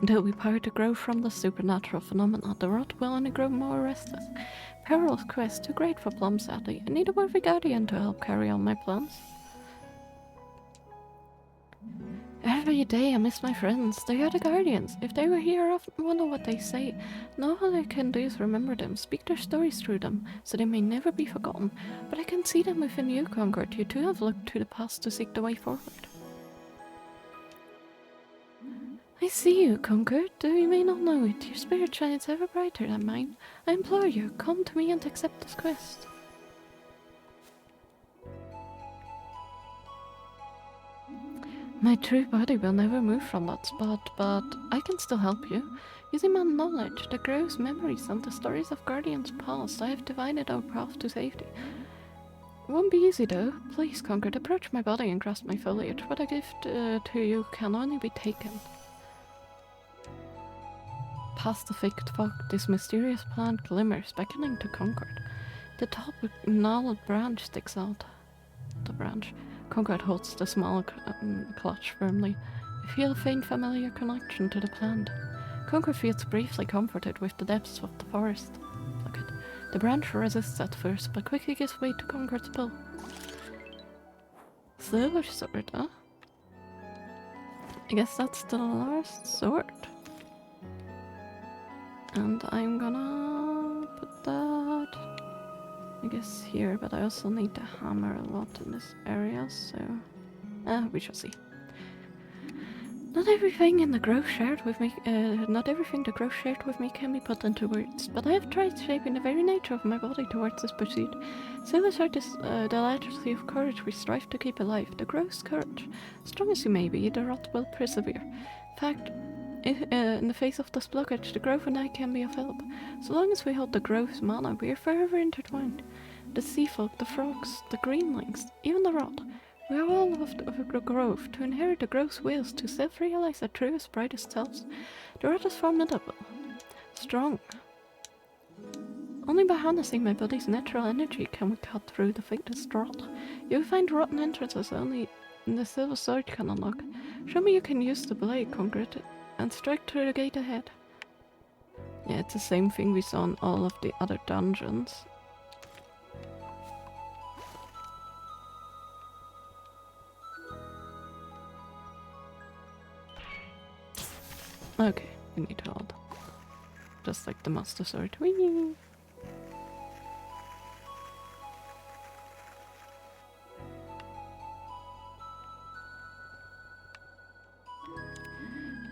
Until we part to grow from the supernatural phenomena, the rot will only grow more restless. Perilous quest, too great for Plum, sadly. I need a worthy guardian to help carry on my plans. Every day I miss my friends. They are the guardians. If they were here, I often wonder what they say. Now all I can do is remember them, speak their stories through them, so they may never be forgotten. But I can see them within you, Concord. You too have looked to the past to seek the way forward. I see you, Concord, though you may not know it. Your spirit shines ever brighter than mine. I implore you, come to me and accept this quest. My true body will never move from that spot, but I can still help you. Using my knowledge, the gross memories, and the stories of Guardians past, I have divided our path to safety. It won't be easy though. Please, Concord, approach my body and grasp my foliage. What I give to you can only be taken. Past the thick fog, this mysterious plant glimmers, beckoning to Concord. The top gnarled branch sticks out. The branch. Concord holds the small clutch firmly. I feel a faint familiar connection to the plant. Concord feels briefly comforted with the depths of the forest. Look at the branch resists at first, but quickly gives way to Concord's pull. Silver sword, huh? I guess that's the last sword. And I'm gonna put that, I guess, here, but I also need to hammer a lot in this area, so we shall see. Not everything the grove shared with me can be put into words, but I have tried shaping the very nature of my body towards this pursuit. Silver sword is the legacy of courage we strive to keep alive, the grove's courage. Strong as you may be, the rot will persevere. In fact, in the face of this blockage, the grove and I can be of help. So long as we hold the grove's mana, we are forever intertwined. The sea folk, the frogs, the greenlings, even the rot. We are all of the grove, to inherit the grove's wills, to self-realize our truest, brightest selves. The rot is formidable, strong. Only by harnessing my body's natural energy can we cut through the thickest rot. You will find rotten entrances only the silver sword can unlock. Show me you can use the blade, Concord, and strike through the gate ahead. Yeah, it's the same thing we saw in all of the other dungeons. Okay, we need to hold. Just like the Master Sword. Whee!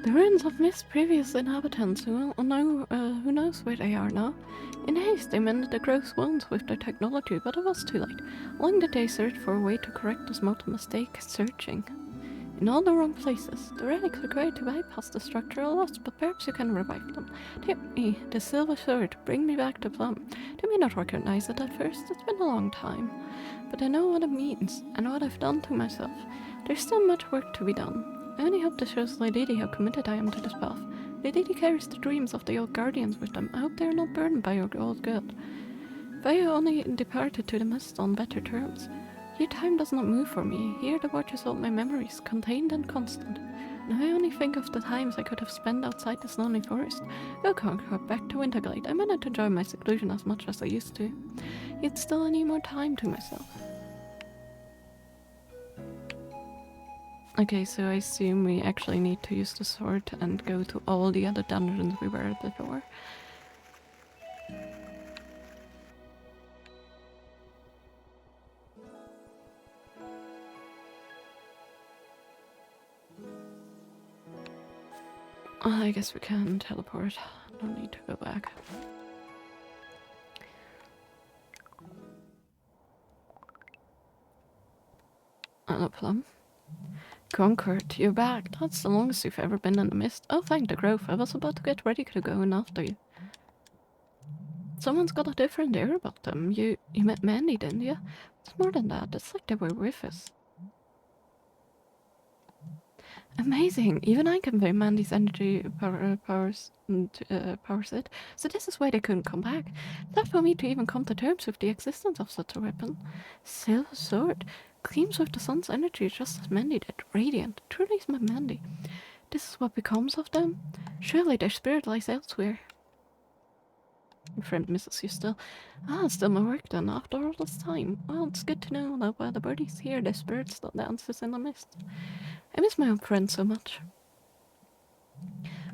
The ruins of missed previous inhabitants who knows where they are now. In haste, they mended the gross wounds with their technology, but it was too late. Along the day, searched for a way to correct this mortal mistake, searching in all the wrong places. The relics required to bypass the structural loss, but perhaps you can revive them. Take me, the silver sword, bring me back to Plum. They may not recognize it at first, it's been a long time. But I know what it means, and what I've done to myself. There's still much work to be done. I only hope this shows Lady how committed I am to this path. Lady carries the dreams of the old guardians with them. I hope they are not burdened by your old guilt. If I only departed to the mist on better terms. Here time does not move for me. Here the watches hold my memories, contained and constant. Now I only think of the times I could have spent outside this lonely forest. Go conquer, back to Winterglade. I may not enjoy my seclusion as much as I used to. Yet still I need more time to myself. Okay, so I assume we actually need to use the sword and go to all the other dungeons we were at before. I guess we can teleport. No need to go back. Anna Plum. Conquered, you're back. That's the longest you've ever been in the mist. Oh, thank the grove. I was about to get ready to go in after you. Someone's got a different air about them. You met Mandy, didn't you? It's more than that. It's like they were with us. Amazing. Even I can feel Mandy's energy powers it. So this is why they couldn't come back. Not for me to even come to terms with the existence of such a weapon. Silver sword. Gleams with the sun's energy just as Mandy did. Radiant. Truly is my Mandy. This is what becomes of them? Surely their spirit lies elsewhere. Your friend misses you still. Ah, still my work done after all this time. Well, it's good to know that while the birdie's here, their spirit still dances in the mist. I miss my old friend so much.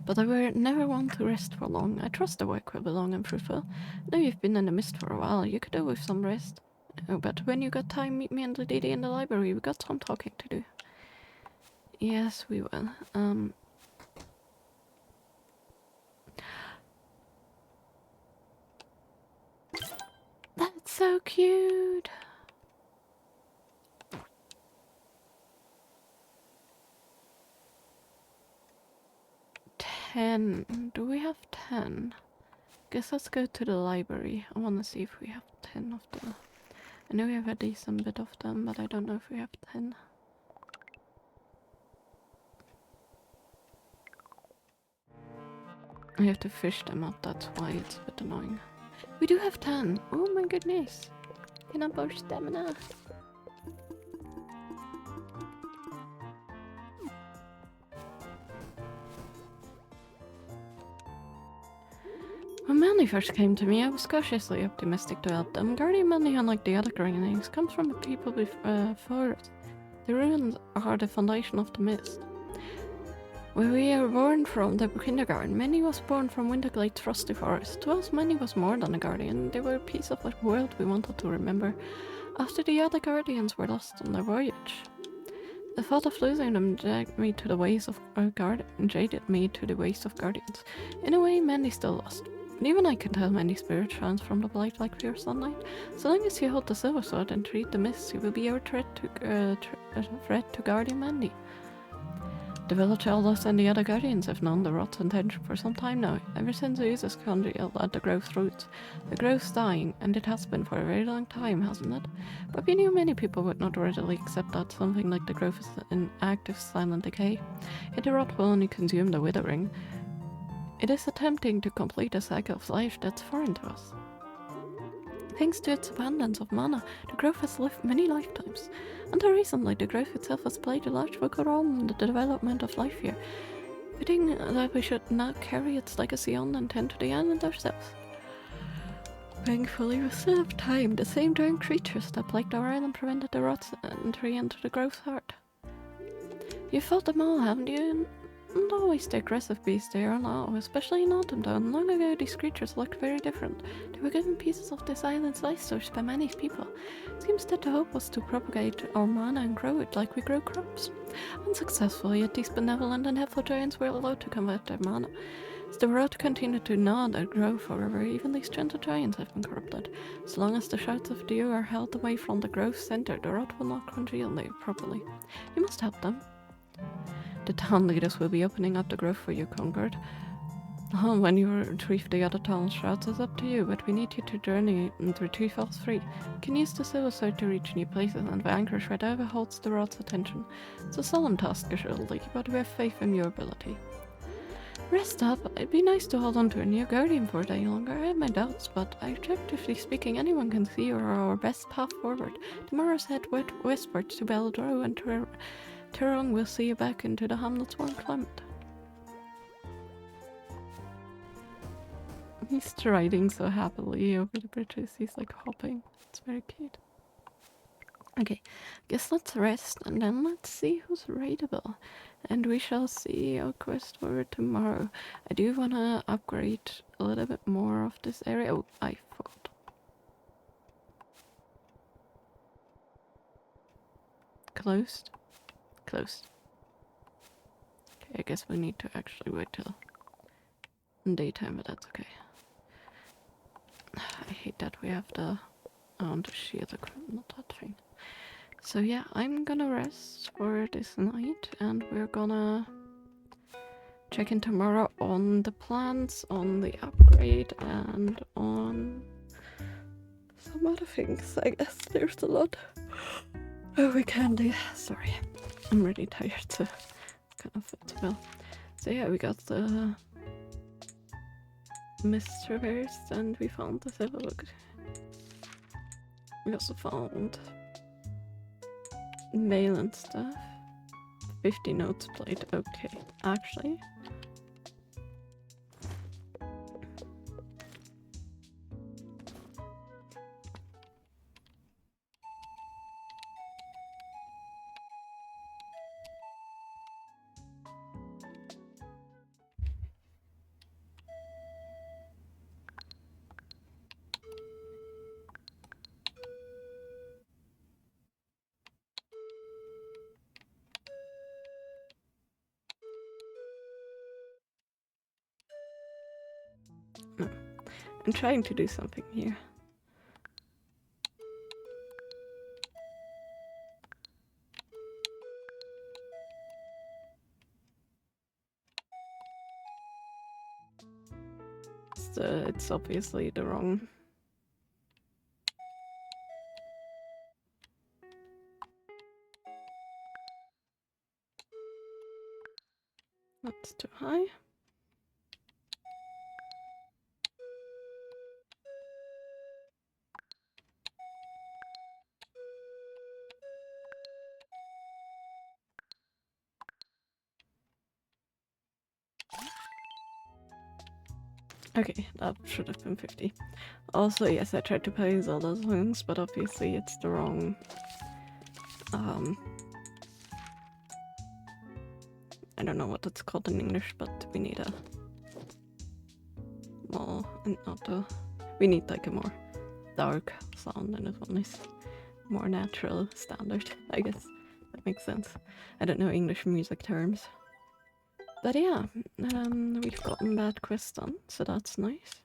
But I were never one to rest for long. I trust the work will be long and fruitful. Now you've been in the mist for a while, you could do with some rest. Oh, but when you got time, meet me and the Didi in the library. We got some talking to do. Yes, we will. That's so cute. Do we have 10? Guess let's go to the library. I want to see if we have 10 of them. I know we have a decent bit of them, but I don't know if we have 10. I have to fish them up, that's why it's a bit annoying. We do have 10! Oh my goodness! Can I burst stamina? When Mandy first came to me, I was cautiously optimistic to help them. Guardian Mandy, unlike the other Guardians, comes from the people before us. The ruins are the foundation of the mist. Where we are born from, the kindergarten, Mandy was born from Winterglade's frosty forest. To us, Mandy was more than a guardian. They were a piece of the world we wanted to remember after the other guardians were lost on their voyage. The thought of losing them jaded me to the ways of guardians. In a way, Mandy's still lost. But even I can tell Mandy's spirit shines from the blight like pure sunlight. So long as you hold the silver sword and treat the mist, you will be our threat to Guardian Mandy. The village elders and the other guardians have known the rot's intention for some time now, ever since Zeus's congealed at the grove's roots. The grove's dying, and it has been for a very long time, hasn't it? But we knew many people would not readily accept that something like the grove is in active silent decay. Yet the rot will only consume the withering. It is attempting to complete a cycle of life that's foreign to us. Thanks to its abundance of mana, the grove has lived many lifetimes. Until recently, the grove itself has played a large vocal role in the development of life here. Fitting that we should now carry its legacy on and tend to the island ourselves. Thankfully, we still have time. The same darn creatures that plagued our island prevented the rot's entry into the grove's heart. You've fought them all, haven't you? Not always the aggressive beasts they are now, especially in Autumn Town. Long ago, these creatures looked very different. They were given pieces of this island's life source by many people. It seems that the hope was to propagate our mana and grow it like we grow crops. Unsuccessful, yet these benevolent and helpful giants were allowed to convert their mana. As the world continued to nod and grow forever, even these gentle giants have been corrupted. As long as the shouts of dew are held away from the growth center, the rot will not congeal properly. You must help them. The town leaders will be opening up the grove for you, Concord. When you retrieve the other town shrouds, it's up to you, but we need you to journey and retrieve us free. You can use the Silver Sword to reach new places and vanquish whatever holds the rod's attention. It's a solemn task, assuredly, but we have faith in your ability. Rest up. It'd be nice to hold on to a new guardian for a day longer. I have my doubts, but objectively speaking, anyone can see you are our best path forward. Tomorrow's head westwards to Beldrow, and Turong will see you back into the hamlet's warm climate. He's striding so happily over the bridges. He's like hopping. It's very cute. Okay, guess let's rest and then let's see who's raidable. And we shall see our quest for tomorrow. I do want to upgrade a little bit more of this area. Oh, I forgot. Closed? Closed. Okay, I guess we need to actually wait till daytime, but that's okay. I hate that we have the shield equipment, not that thing. So yeah, I'm gonna rest for this night, and we're gonna check in tomorrow on the plans, on the upgrade, and on some other things. I guess there's a lot. Oh, we can do. Sorry, I'm really tired, so kind of fit well. So yeah, we got the mist traversed, and we found the silver book. We also found mail and stuff. 50 notes played. Okay, actually. No. I'm trying to do something here. It's obviously the wrong. That's too high. Okay, that should have been 50. Also, yes, I tried to play Zelda songs, but obviously it's the wrong... I don't know what it's called in English, but we need a... Well, not a... We need like a more dark sound, and this one is more natural standard, I guess. That makes sense. I don't know English music terms. But yeah, we've gotten that quest done, so that's nice.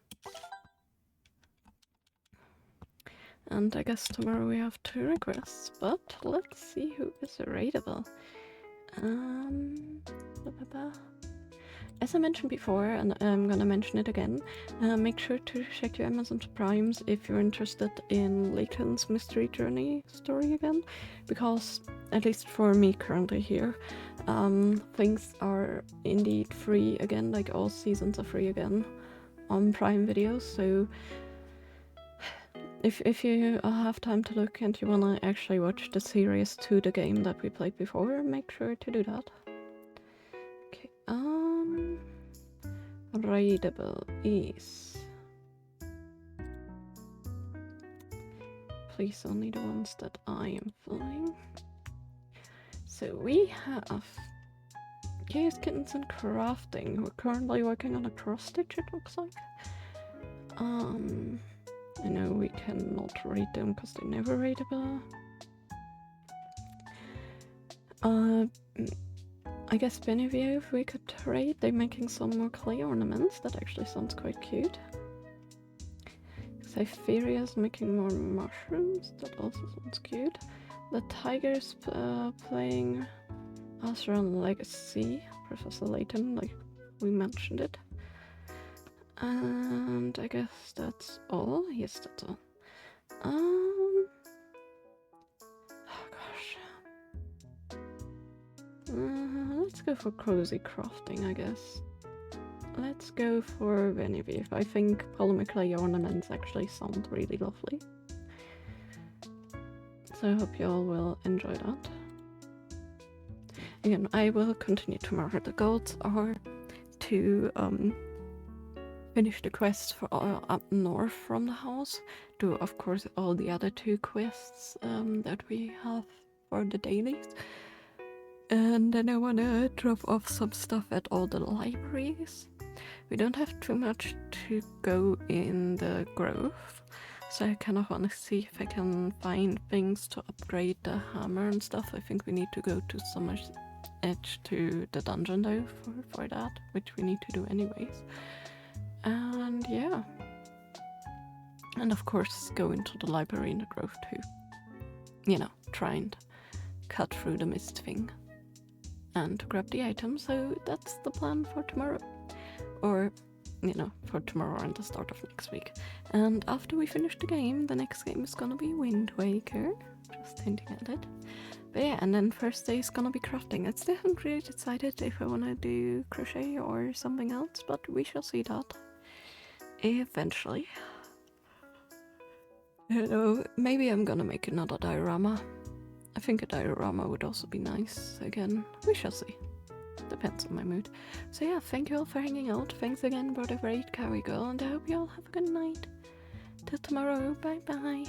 And I guess tomorrow we have 2 requests, but let's see who is raidable. As I mentioned before, and I'm gonna mention it again, make sure to check your Amazon Primes if you're interested in Layton's Mystery Journey story again, because, at least for me currently here, things are indeed free again, like all seasons are free again on Prime Video, so if you have time to look and you wanna actually watch the series to the game that we played before, make sure to do that. Okay, raidable is... Please only the ones that I am flying. So we have Yes, kittens and crafting. We're currently working on a cross stitch, it looks like. I know we cannot rate them because they're never rateable. I guess Beneview, if we could rate, they're making some more clay ornaments. That actually sounds quite cute. Cypheria's making more mushrooms. That also sounds cute. The Tiger's playing Asran Legacy, Professor Layton, like we mentioned it. And I guess that's all. Yes, that's all. Oh gosh. Let's go for cozy crafting, I guess. Let's go for Beneview. I think polymer clay ornaments actually sound really lovely. So I hope you all will enjoy that. Again, I will continue tomorrow. The goals are to finish the quest for up north from the house. Do, of course, all the other 2 quests that we have for the dailies. And then I want to drop off some stuff at all the libraries. We don't have too much to go in the Grove, so I kind of want to see if I can find things to upgrade the hammer and stuff. I think we need to go to Summer's Edge to the dungeon though for that, which we need to do anyways. And yeah. And of course go into the library in the Grove too. You know, try and cut through the mist thing. And grab the item, so that's the plan for tomorrow. Or, you know, for tomorrow and the start of next week. And after we finish the game, the next game is gonna be Wind Waker. Just hinting at it. But yeah, and then first day is gonna be crafting. I still haven't really decided if I wanna do crochet or something else, but we shall see that eventually. I don't know, maybe I'm gonna make another diorama. I think a diorama would also be nice. Again, we shall see. Depends on my mood. So yeah, thank you all for hanging out. Thanks again for the great carry girl, and I hope you all have a good night. Till tomorrow, bye bye.